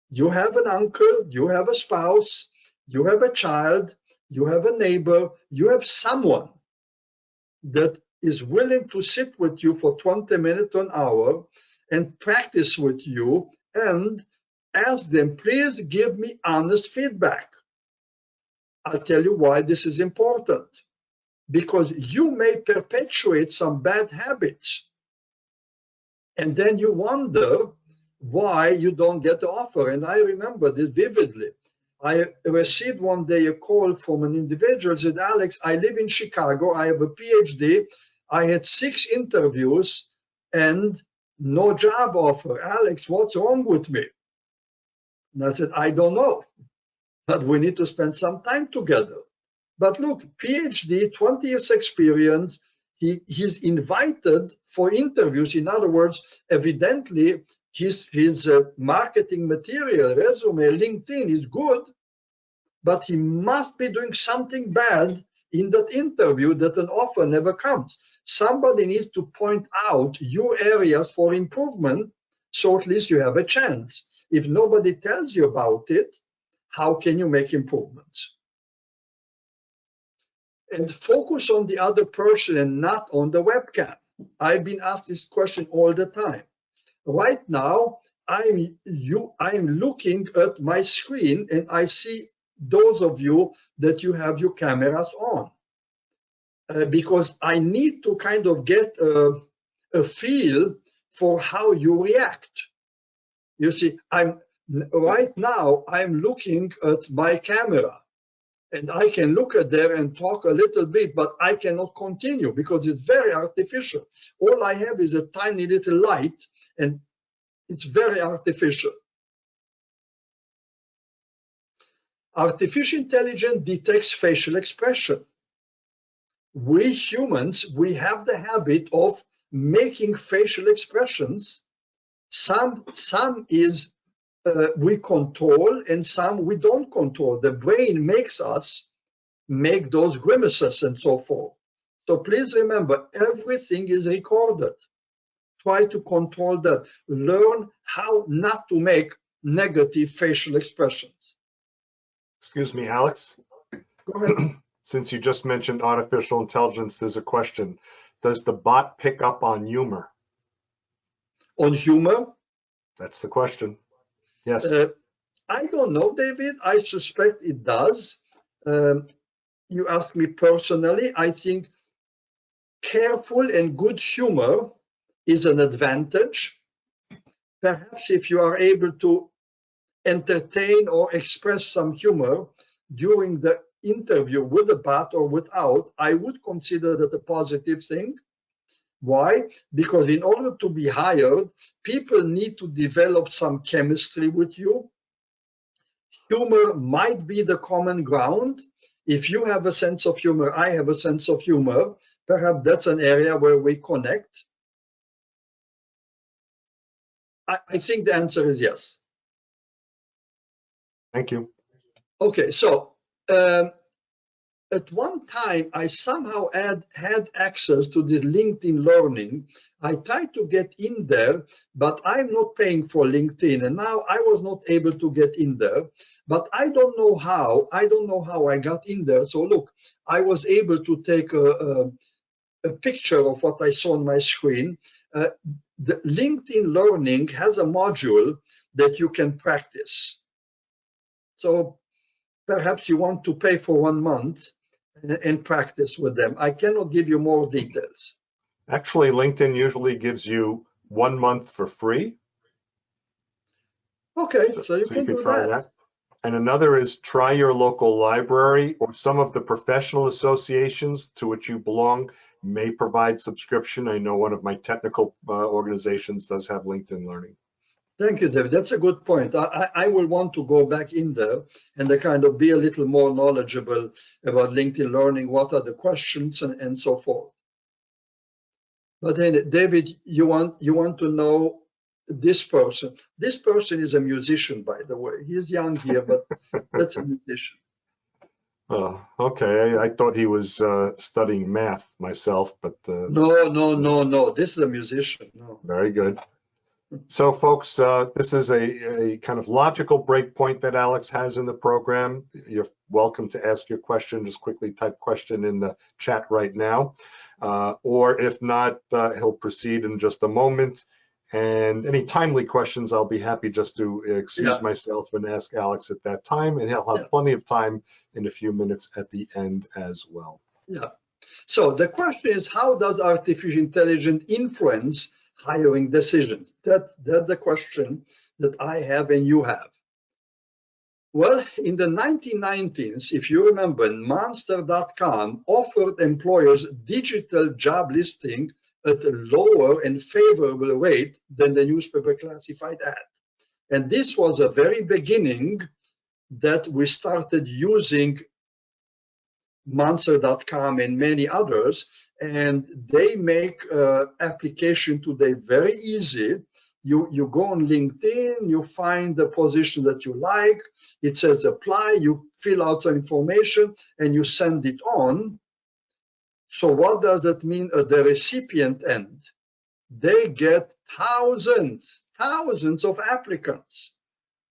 You have an uncle, you have a spouse, you have a child, you have a neighbor, you have someone that is willing to sit with you for 20 minutes to an hour and practice with you and ask them, please give me honest feedback. I'll tell you why this is important. Because you may perpetuate some bad habits. And then you wonder why you don't get the offer. And I remember this vividly. I received one day a call from an individual who said, Alex, I live in Chicago. I have a PhD. I had 6 interviews and no job offer. Alex, what's wrong with me? And I said, I don't know, but we need to spend some time together. But look, PhD, 20 years experience, he's invited for interviews. In other words, evidently, his marketing material, resume, LinkedIn is good, but he must be doing something bad in that interview that an offer never comes. Somebody needs to point out your areas for improvement, so at least you have a chance. If nobody tells you about it, how can you make improvements? And focus on the other person and not on the webcam. I've been asked this question all the time. Right now, I'm looking at my screen and I see those of you that you have your cameras on. Because I need to kind of get a feel for how you react. You see, right now, I'm looking at my camera. And I can look at there and talk a little bit, but I cannot continue because it's very artificial. All I have is a tiny little light, and it's very artificial. Artificial intelligence detects facial expression. We humans, we have the habit of making facial expressions. Some is we control and some we don't control. The brain makes us make those grimaces and so forth. So please remember, everything is recorded. Try to control that. Learn how not to make negative facial expressions. Excuse me, Alex. Go ahead. Since you just mentioned artificial intelligence, there's a question. Does the bot pick up on humor? On humor? That's the question. Yes. I don't know, David. I suspect it does. You ask me personally, I think careful and good humor is an advantage. Perhaps if you are able to entertain or express some humor during the interview with the bot or without, I would consider that a positive thing. Why? Because in order to be hired, people need to develop some chemistry with you. Humor might be the common ground. If you have a sense of humor, I have a sense of humor, perhaps that's an area where we connect. I think the answer is yes. Thank you. Okay, so at one time, I somehow had access to the LinkedIn Learning. I tried to get in there, but I'm not paying for LinkedIn. And now I was not able to get in there, but I don't know how. I don't know how I got in there. So look, I was able to take a picture of what I saw on my screen. The LinkedIn Learning has a module that you can practice. So perhaps you want to pay for 1 month and practice with them. I cannot give you more details. Actually, LinkedIn usually gives you 1 month for free. Okay, so you can do try that. And another is try your local library or some of the professional associations to which you belong may provide subscription. I know one of my technical organizations does have LinkedIn Learning. Thank you, David. That's a good point. I will want to go back in there and kind of be a little more knowledgeable about LinkedIn Learning, what are the questions and so forth. But then, David, you want to know this person. This person is a musician, by the way. He's young here, but that's a musician. Oh, okay. I thought he was studying math myself, but No. This is a musician. No. Very good. So, folks, this is a kind of logical breakpoint that Alex has in the program. You're welcome to ask your question. Just quickly type question in the chat right now. Or if not, he'll proceed in just a moment. And any timely questions, I'll be happy just to excuse myself and ask Alex at that time. And he'll have plenty of time in a few minutes at the end as well. Yeah. So the question is, how does artificial intelligence influence hiring decisions? That's the question that I have and you have. Well, in the 1990s, if you remember, Monster.com offered employers digital job listing at a lower and favorable rate than the newspaper classified ad. And this was a very beginning that we started using Monster.com and many others, and they make application today very easy. You go on LinkedIn, you find the position that you like, it says apply, you fill out some information and you send it on. So what does that mean at the recipient end? They get thousands of applicants.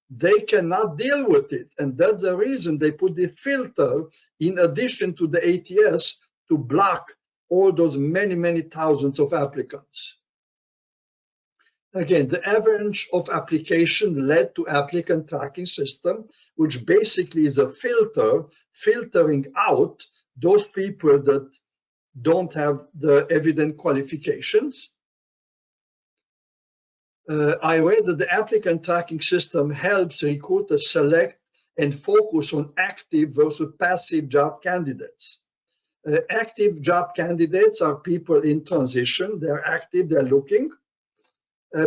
They cannot deal with it. And that's the reason they put the filter in addition to the ATS to block all those many thousands of applicants. Again, the average of application led to applicant tracking system, which basically is a filter filtering out those people that don't have the evident qualifications. I read that the applicant tracking system helps recruiters select and focus on active versus passive job candidates. Active job candidates are people in transition. They're active, they're looking.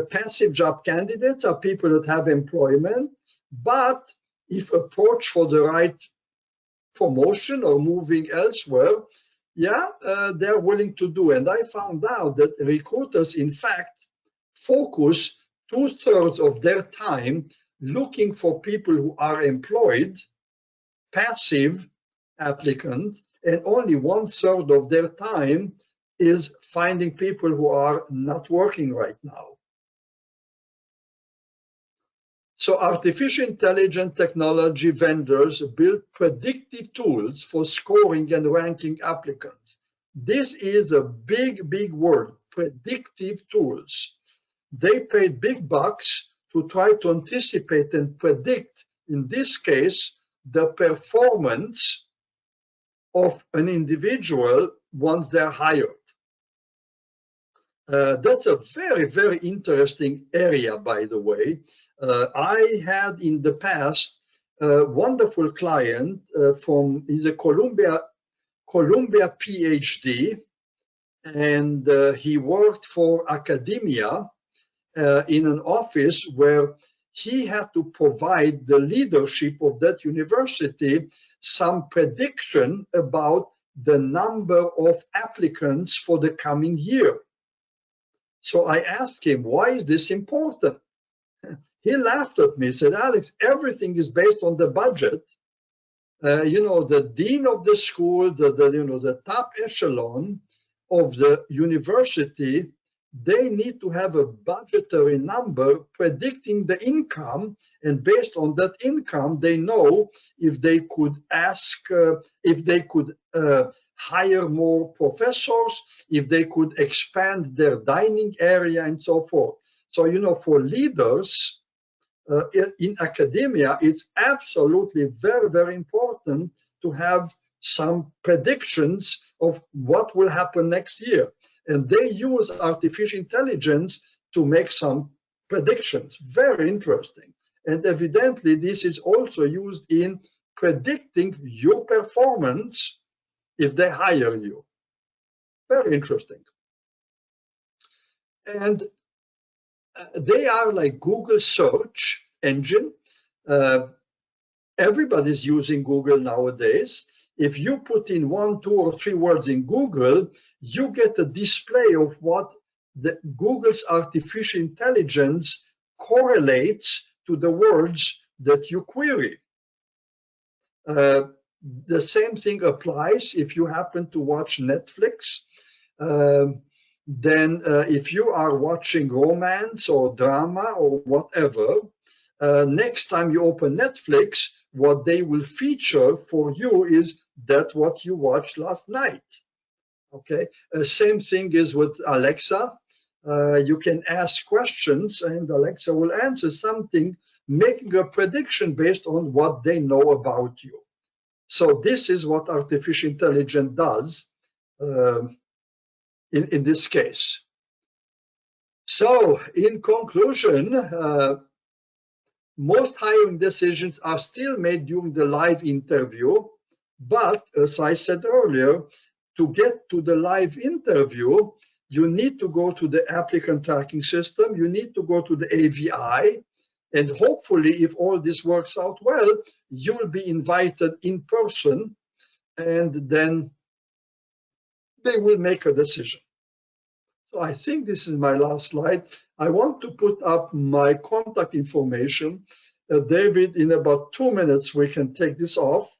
Passive job candidates are people that have employment, but if approached for the right promotion or moving elsewhere, they're willing to do. And I found out that recruiters, in fact, focus 2/3 of their time looking for people who are employed, passive applicants, and only 1/3 of their time is finding people who are not working right now. So artificial intelligence technology vendors build predictive tools for scoring and ranking applicants. This is a big word, predictive tools. They paid big bucks to try to anticipate and predict, in this case, the performance of an individual once they're hired. That's a very interesting area, by the way. I had in the past a wonderful client he's a Columbia PhD, and he worked for academia in an office where he had to provide the leadership of that university some prediction about the number of applicants for the coming year. So I asked him, why is this important? He laughed at me, said, Alex, everything is based on the budget. The dean of the school, the top echelon of the university, they need to have a budgetary number predicting the income, and based on that income, they know if they could hire more professors, if they could expand their dining area, and so forth. So, for leaders in academia, it's absolutely very important to have some predictions of what will happen next year. And they use artificial intelligence to make some predictions. Very interesting. And evidently, this is also used in predicting your performance if they hire you. Very interesting. And They are like Google search engine. Everybody's using Google nowadays. If you put in 1, 2, or 3 words in Google, you get a display of what Google's artificial intelligence correlates to the words that you query. The same thing applies if you happen to watch Netflix. Then if you are watching romance or drama or whatever, next time you open Netflix, what they will feature for you is that what you watched last night. Okay, same thing is with Alexa. You can ask questions and Alexa will answer something, making a prediction based on what they know about you. So this is what artificial intelligence does in this case. So in conclusion, most hiring decisions are still made during the live interview, but as I said earlier, to get to the live interview, you need to go to the applicant tracking system, you need to go to the AVI, and hopefully, if all this works out well, you will be invited in person, and then they will make a decision. So I think this is my last slide. I want to put up my contact information. David, in about 2 minutes, we can take this off.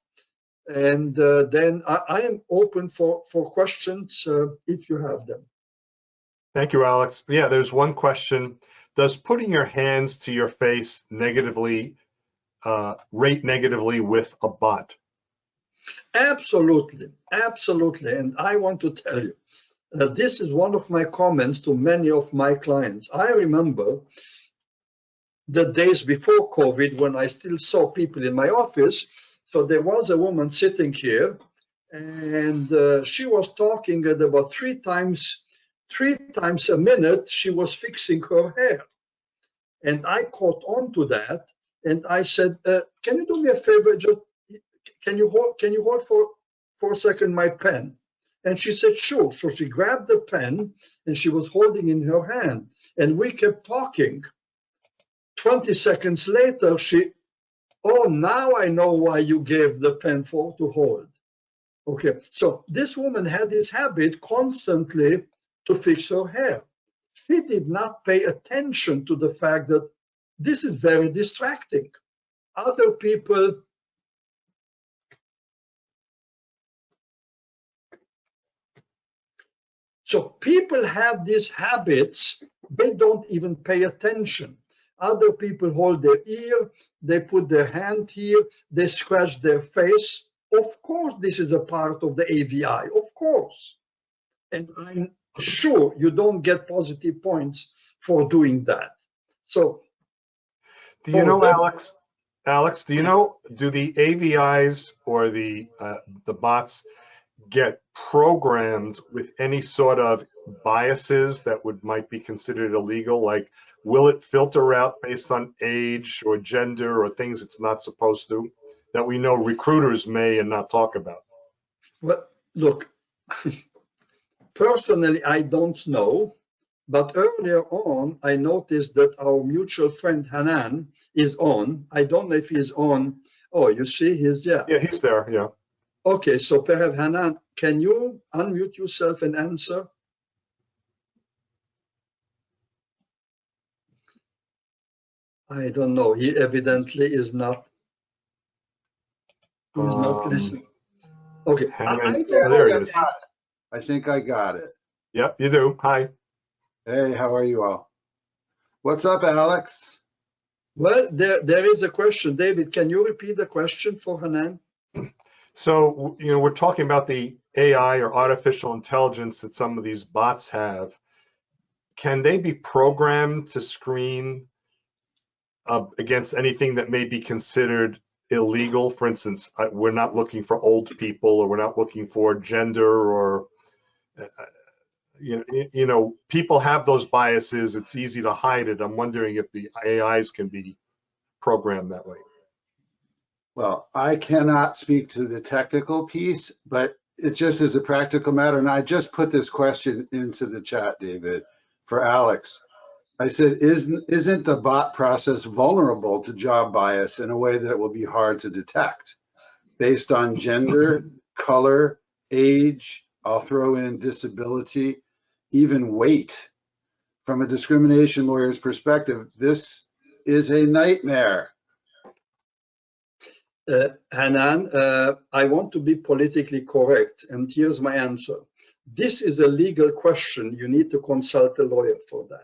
And then I am open for questions if you have them. Thank you, Alex. Yeah, there's one question. Does putting your hands to your face negatively rate negatively with a bot? Absolutely, absolutely. And I want to tell you, this is one of my comments to many of my clients. I remember the days before COVID when I still saw people in my office. So there was a woman sitting here, and she was talking at about three times a minute. She was fixing her hair, and I caught on to that, and I said, "Can you do me a favor? Just can you hold for a second my pen?" And she said, "Sure." So she grabbed the pen, and she was holding in her hand, and we kept talking. 20 seconds later, "Oh, now I know why you gave the pen to hold." Okay, so this woman had this habit constantly to fix her hair. She did not pay attention to the fact that this is very distracting. Other people, so people have these habits, they don't even pay attention. Other people hold their ear, they put their hand here, they scratch their face. Of course, this is a part of the AVI, of course. And I'm sure you don't get positive points for doing that. So, do you know, Alex, do you know, do the AVIs or the bots get programmed with any sort of biases that might be considered illegal? Like, will it filter out based on age or gender or things it's not supposed to, that we know recruiters may and not talk about? Well, look, personally, I don't know, but earlier on, I noticed that our mutual friend Hanan is on. I don't know if he's on. Oh, you see, yeah. Yeah, he's there, yeah. Okay, so perhaps Hanan, can you unmute yourself and answer? I don't know. He evidently is not. He's not listening. Okay. I think I got it. Yep, you do. Hi. Hey, how are you all? What's up, Alex? Well, there is a question. David, can you repeat the question for Hanan? So, you know, we're talking about the AI or artificial intelligence that some of these bots have. Can they be programmed to screen against anything that may be considered illegal? For instance, we're not looking for old people, or we're not looking for gender, or you know, people have those biases. It's easy to hide it. I'm wondering if the AIs can be programmed that way. Well, I cannot speak to the technical piece, but it just is a practical matter. And I just put this question into the chat, David, for Alex. I said, isn't the bot process vulnerable to job bias in a way that it will be hard to detect based on gender, color, age, I'll throw in disability, even weight? From a discrimination lawyer's perspective, this is a nightmare. Hanan, I want to be politically correct, and here's my answer. This is a legal question. You need to consult a lawyer for that.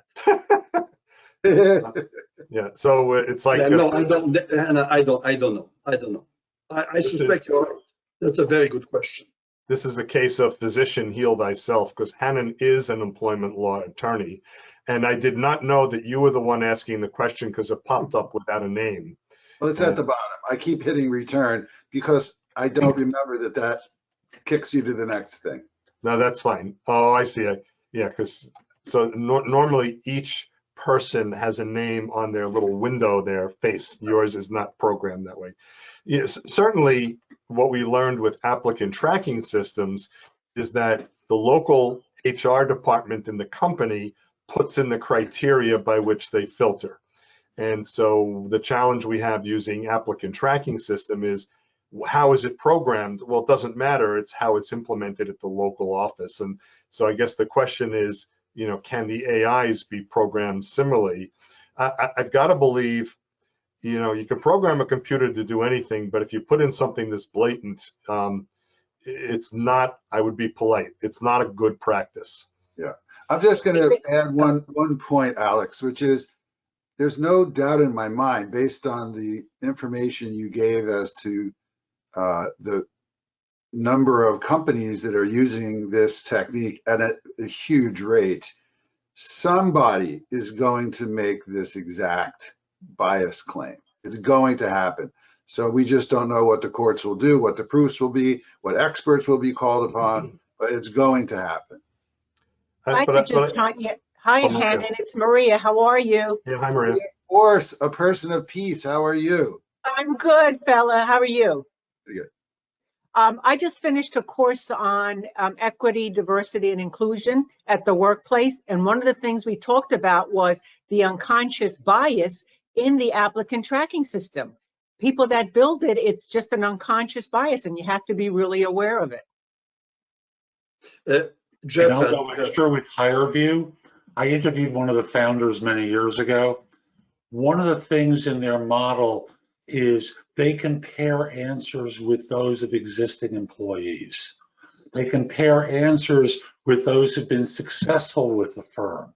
Yeah, so it's like no, I don't. I don't know. I suspect you're right. That's a very good question. This is a case of physician heal thyself, because Hanan is an employment law attorney, and I did not know that you were the one asking the question because it popped up without a name. Well, it's at the bottom. I keep hitting return because I don't remember that kicks you to the next thing. No, that's fine. Oh, I see. Yeah, because normally each person has a name on their little window, their face. Yours is not programmed that way. Yes, certainly what we learned with applicant tracking systems is that the local HR department in the company puts in the criteria by which they filter. And so the challenge we have using applicant tracking system is, how is it programmed? Well, it doesn't matter. It's how it's implemented at the local office. And so I guess the question is, can the AIs be programmed similarly? I've got to believe, you can program a computer to do anything, but if you put in something that's blatant, it's not, I would be polite, it's not a good practice. Yeah, I'm just going to add one point, Alex, which is, there's no doubt in my mind, based on the information you gave as to the number of companies that are using this technique at a huge rate, somebody is going to make this exact bias claim. It's going to happen. So we just don't know what the courts will do, what the proofs will be, what experts will be called upon, but it's going to happen. I could just chime in. Hi, Hanan, it's Maria. How are you? Yeah, hi, Maria. Of course, a person of peace. How are you? I'm good, fella. How are you? Pretty good. I just finished a course on equity, diversity, and inclusion at the workplace. And one of the things we talked about was the unconscious bias in the applicant tracking system. People that build it, it's just an unconscious bias, and you have to be really aware of it. Jeff, I'll go extra with HireVue. I interviewed one of the founders many years ago. One of the things in their model is they compare answers with those of existing employees. They compare answers with those who've been successful with the firm.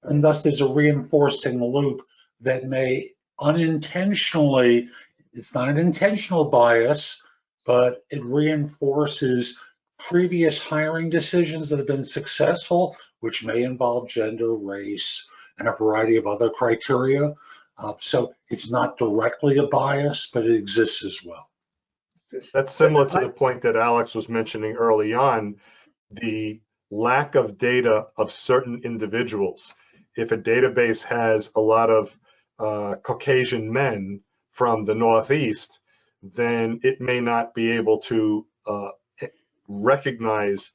And thus there's a reinforcing loop that may unintentionally, it's not an intentional bias, but it reinforces previous hiring decisions that have been successful, which may involve gender, race, and a variety of other criteria. So it's not directly a bias, but it exists as well. That's similar to the point that Alex was mentioning early on, the lack of data of certain individuals. If a database has a lot of Caucasian men from the Northeast, then it may not be able to recognize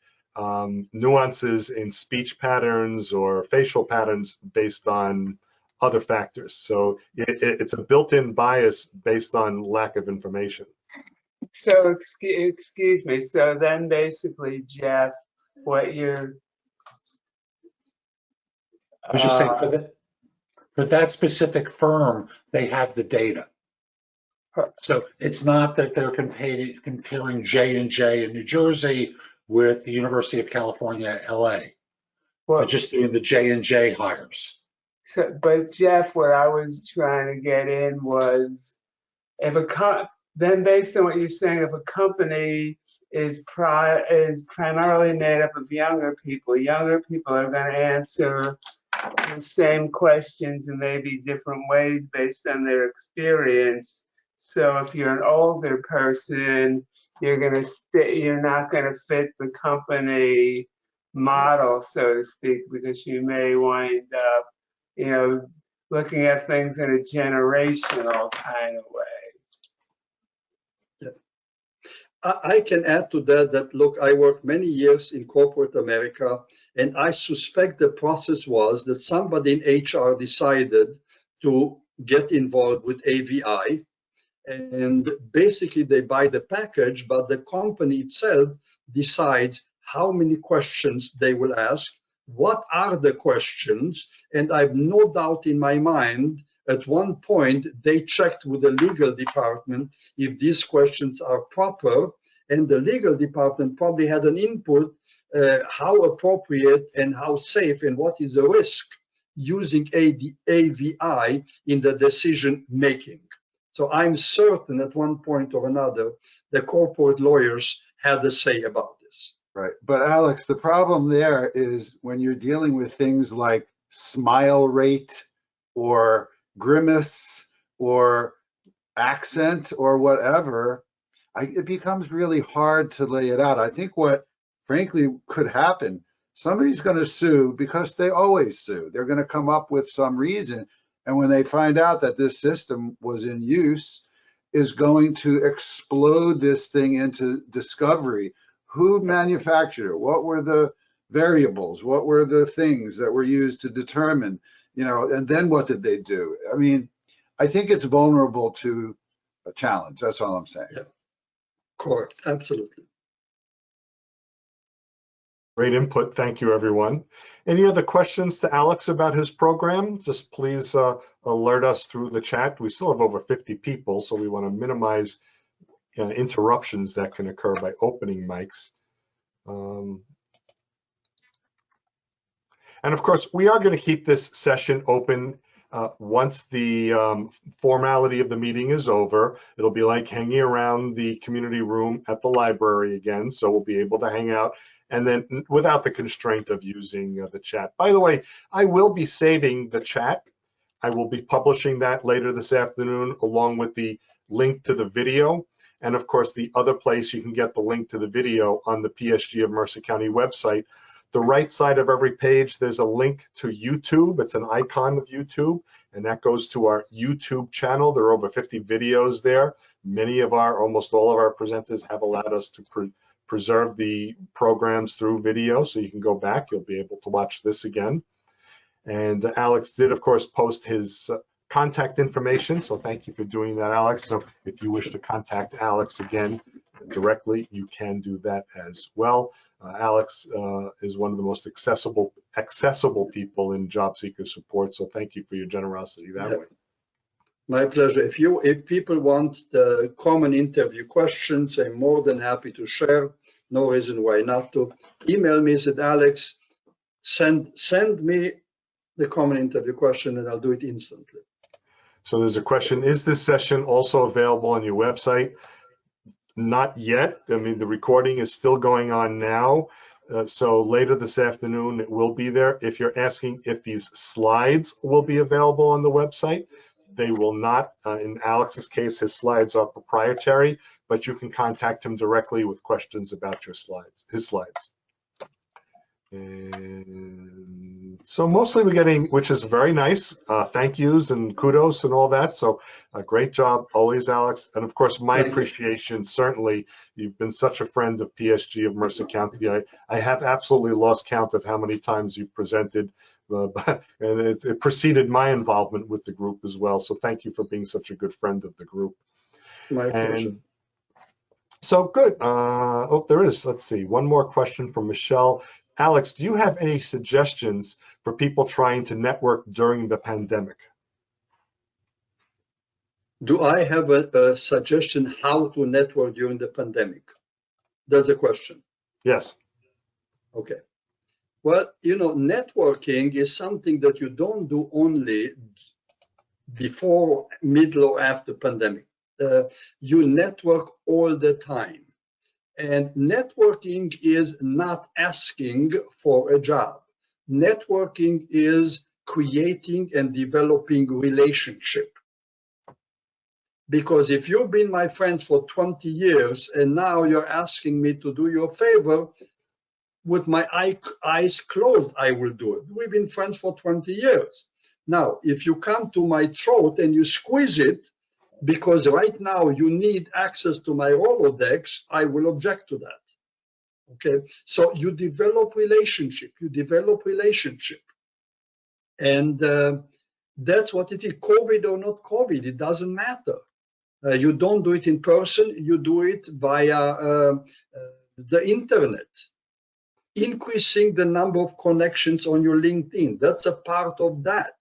nuances in speech patterns or facial patterns based on other factors. So it's a built-in bias based on lack of information. So excuse me. So then basically, Jeff, what you're I was just saying for that specific firm, they have the data. So it's not that they're comparing J&J in New Jersey with the University of California, LA. They're just doing the J&J hires. So, but Jeff, what I was trying to get in was, if then based on what you're saying, if a company is primarily made up of younger people are going to answer the same questions in maybe different ways based on their experience. So if you're an older person, you're not going to fit the company model, so to speak, because you may wind up, looking at things in a generational kind of way. I can add to that, look, I worked many years in corporate America, and I suspect the process was that somebody in HR decided to get involved with AVI, and basically they buy the package, but the company itself decides how many questions they will ask, what are the questions, and I've no doubt in my mind at one point they checked with the legal department if these questions are proper, and the legal department probably had an input how appropriate and how safe and what is the risk using AVI in the decision making. So I'm certain at one point or another the corporate lawyers had a say about this. Right. But Alex, the problem there is when you're dealing with things like smile rate or grimace or accent or whatever, it becomes really hard to lay it out. I think what frankly could happen, somebody's going to sue because they always sue. They're going to come up with some reason. And when they find out that this system was in use, is going to explode this thing into discovery. Who manufactured it? What were the variables? What were the things that were used to determine, and then what did they do? I mean, I think it's vulnerable to a challenge. That's all I'm saying. Yeah. Correct. Absolutely. Great input. Thank you, everyone. Any other questions to Alex about his program? Just please alert us through the chat. We still have over 50 people, so we want to minimize interruptions that can occur by opening mics. And of course, we are going to keep this session open once the formality of the meeting is over. It'll be like hanging around the community room at the library again, so we'll be able to hang out, and then without the constraint of using the chat. By the way, I will be saving the chat. I will be publishing that later this afternoon, along with the link to the video. And of course, the other place you can get the link to the video on the PSG of Mercer County website. The right side of every page, there's a link to YouTube. It's an icon of YouTube, and that goes to our YouTube channel. There are over 50 videos there. Almost all of our presenters have allowed us to preserve the programs through video, so you can go back. You'll be able to watch this again. And Alex did, of course, post his contact information, so thank you for doing that, Alex. So if you wish to contact Alex again directly, you can do that as well. Alex is one of the most accessible people in job seeker support, so thank you for your generosity that way. My pleasure. If people want the common interview questions, I'm more than happy to share. No reason why not to. Email me, said Alex, send me the common interview question and I'll do it instantly. So there's a question, is this session also available on your website? Not yet. I mean, the recording is still going on now. So later this afternoon, it will be there. If you're asking if these slides will be available on the website, they will not. In Alex's case, his slides are proprietary, but you can contact him directly with questions about his slides. And so mostly we're getting, which is very nice, thank yous and kudos and all that. So great job always, Alex. And of course, my appreciation, certainly, you've been such a friend of PSG of Mercer County. I have absolutely lost count of how many times you've presented, and it preceded my involvement with the group as well. So thank you for being such a good friend of the group. My pleasure. So good. Oh, there is, let's see, one more question from Michelle. Alex, do you have any suggestions for people trying to network during the pandemic? Do I have a suggestion how to network during the pandemic? That's a question. Yes. Okay. Well, networking is something that you don't do only before, middle, or after pandemic. You network all the time. And networking is not asking for a job. Networking is creating and developing relationship. Because if you've been my friend for 20 years and now you're asking me to do you a favor, with my eyes closed, I will do it. We've been friends for 20 years. Now, if you come to my throat and you squeeze it, because right now you need access to my Rolodex, I will object to that. Okay, so you develop relationship, and that's what it is. COVID or not COVID, it doesn't matter. You don't do it in person, you do it via the internet. Increasing the number of connections on your LinkedIn, that's a part of that.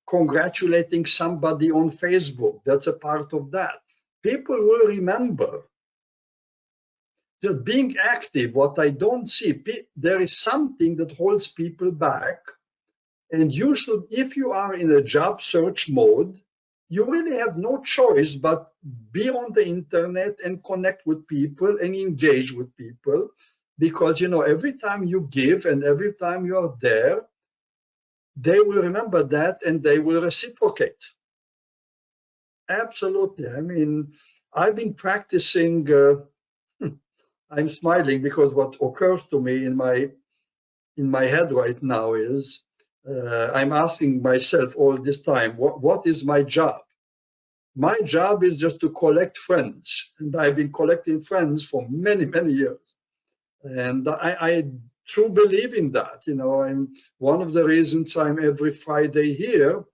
Congratulating somebody on Facebook, that's a part of that. People will remember. Just being active, what I don't see, there is something that holds people back. And you should, if you are in a job search mode, you really have no choice but be on the internet and connect with people and engage with people. Because, you know, every time you give and every time you are there, they will remember that and they will reciprocate. Absolutely. I mean, I've been practicing, I'm smiling because what occurs to me in my head right now is, I'm asking myself all this time, what is my job? My job is just to collect friends. And I've been collecting friends for many, many years. And I truly believe in that. You know, and one of the reasons I'm every Friday here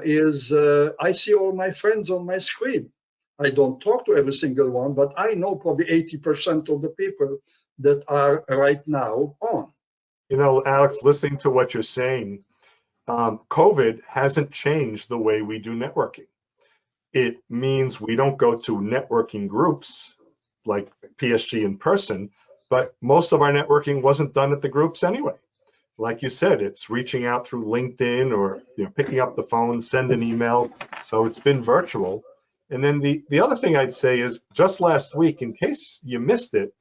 is I see all my friends on my screen. I don't talk to every single one, but I know probably 80% of the people that are right now on. You know, Alex, listening to what you're saying, COVID hasn't changed the way we do networking. It means we don't go to networking groups like PSG in person, but most of our networking wasn't done at the groups anyway. Like you said, it's reaching out through LinkedIn or picking up the phone, send an email. So it's been virtual. And then the other thing I'd say is just last week, in case you missed it,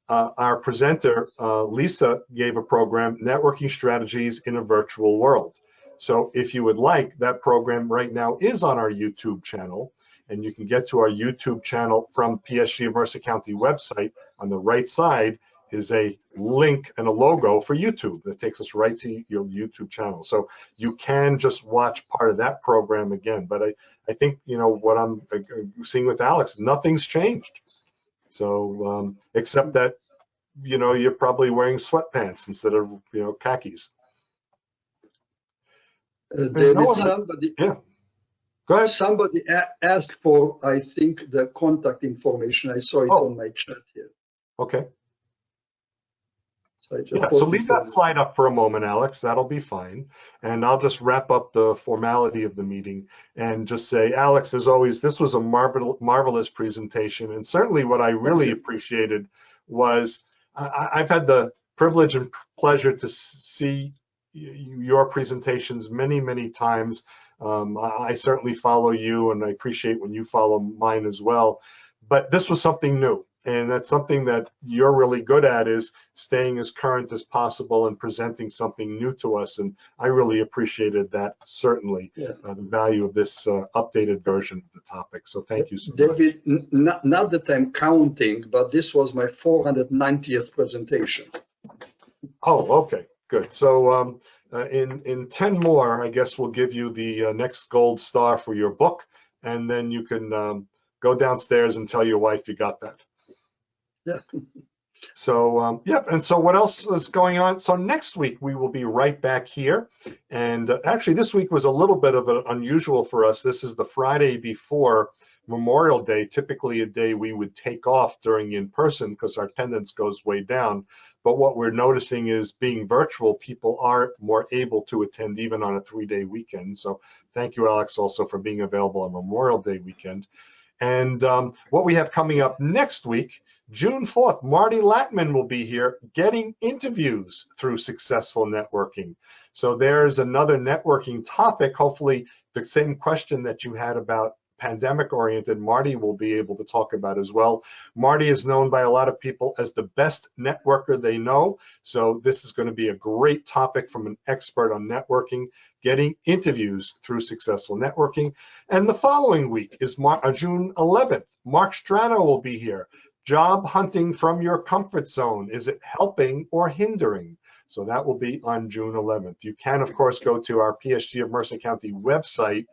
our presenter, Lisa, gave a program, Networking Strategies in a Virtual World. So if you would like, that program right now is on our YouTube channel, and you can get to our YouTube channel from PSG of Mercer County website. On the right side is a link and a logo for YouTube that takes us right to your YouTube channel. So you can just watch part of that program again. But I think, you know, what I'm seeing with Alex, nothing's changed. So except that, you know, you're probably wearing sweatpants instead of, you know, khakis. David, somebody, yeah, go ahead. Somebody asked for, I think, the contact information. I saw it on my chat here. Okay. So, so leave that slide up for a moment, Alex. That'll be fine. And I'll just wrap up the formality of the meeting and just say, Alex, as always, this was a marvelous presentation. And certainly what I really appreciated was I've had the privilege and pleasure to see your presentations many, many times. I certainly follow you, and I appreciate when you follow mine as well. But this was something new. And that's something that you're really good at, is staying as current as possible and presenting something new to us. And I really appreciated that, certainly, the value of this updated version of the topic. So thank you so much. David, not that I'm counting, but this was my 490th presentation. Oh, okay, good. So in 10 more, I guess we'll give you the next gold star for your book. And then you can go downstairs and tell your wife you got that. Yeah. So, and so what else is going on? So next week, we will be right back here. And actually, this week was a little bit of an unusual for us. This is the Friday before Memorial Day, typically a day we would take off during in-person because our attendance goes way down. But what we're noticing is, being virtual, people are more able to attend even on a 3-day weekend. So thank you, Alex, also for being available on Memorial Day weekend. And what we have coming up next week, June 4th, Marty Latman will be here getting interviews through successful networking. So there's another networking topic. Hopefully the same question that you had about pandemic oriented, Marty will be able to talk about as well. Marty is known by a lot of people as the best networker they know. So this is going to be a great topic from an expert on networking, getting interviews through successful networking. And the following week is June 11th. Mark Strano will be here. Job hunting from your comfort zone. Is it helping or hindering? So that will be on June 11th. You can, of course, go to our PSG of Mercer County website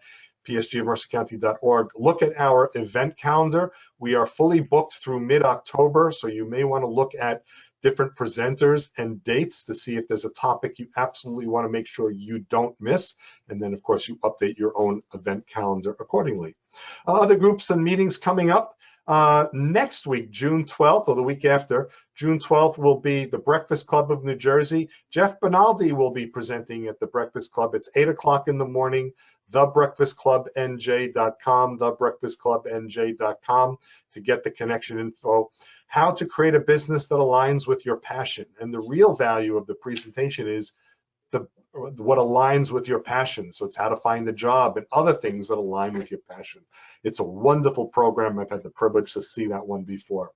psgofmercercounty.org. Look at our event calendar. We are fully booked through mid-October, so you may want to look at different presenters and dates to see if there's a topic you absolutely want to make sure you don't miss. And then, of course, you update your own event calendar accordingly. Other groups and meetings coming up. Next week, June 12th, or the week after, June 12th will be the Breakfast Club of New Jersey. Jeff Benaldi will be presenting at the Breakfast Club. It's 8 o'clock in the morning, thebreakfastclubnj.com, thebreakfastclubnj.com to get the connection info. How to create a business that aligns with your passion. And the real value of the presentation is what aligns with your passion. So it's how to find a job and other things that align with your passion. It's a wonderful program. I've had the privilege to see that one before.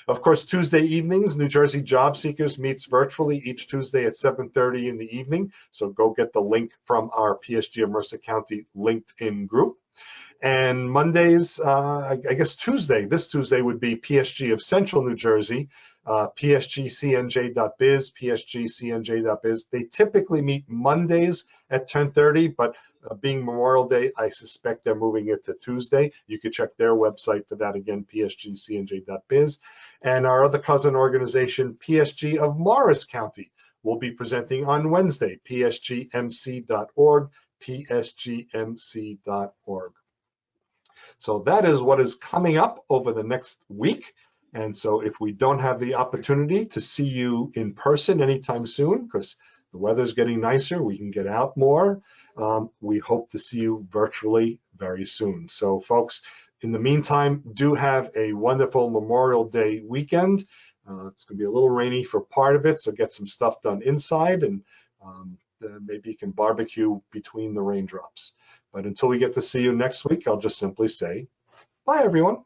Of course, Tuesday evenings, New Jersey Job Seekers meets virtually each Tuesday at 7:30 in the evening. So go get the link from our PSG of Mercer County LinkedIn group. And Mondays, I guess this Tuesday would be PSG of Central New Jersey, psgcnj.biz, psgcnj.biz. They typically meet Mondays at 10:30, but being Memorial Day, I suspect they're moving it to Tuesday. You can check their website for that again, psgcnj.biz. And our other cousin organization, PSG of Morris County, will be presenting on Wednesday, psgmc.org, psgmc.org. So that is what is coming up over the next week. And so if we don't have the opportunity to see you in person anytime soon, because the weather's getting nicer, we can get out more, we hope to see you virtually very soon. So folks, in the meantime, do have a wonderful Memorial Day weekend. It's going to be a little rainy for part of it, so get some stuff done inside, and maybe you can barbecue between the raindrops. But until we get to see you next week, I'll just simply say, bye, everyone.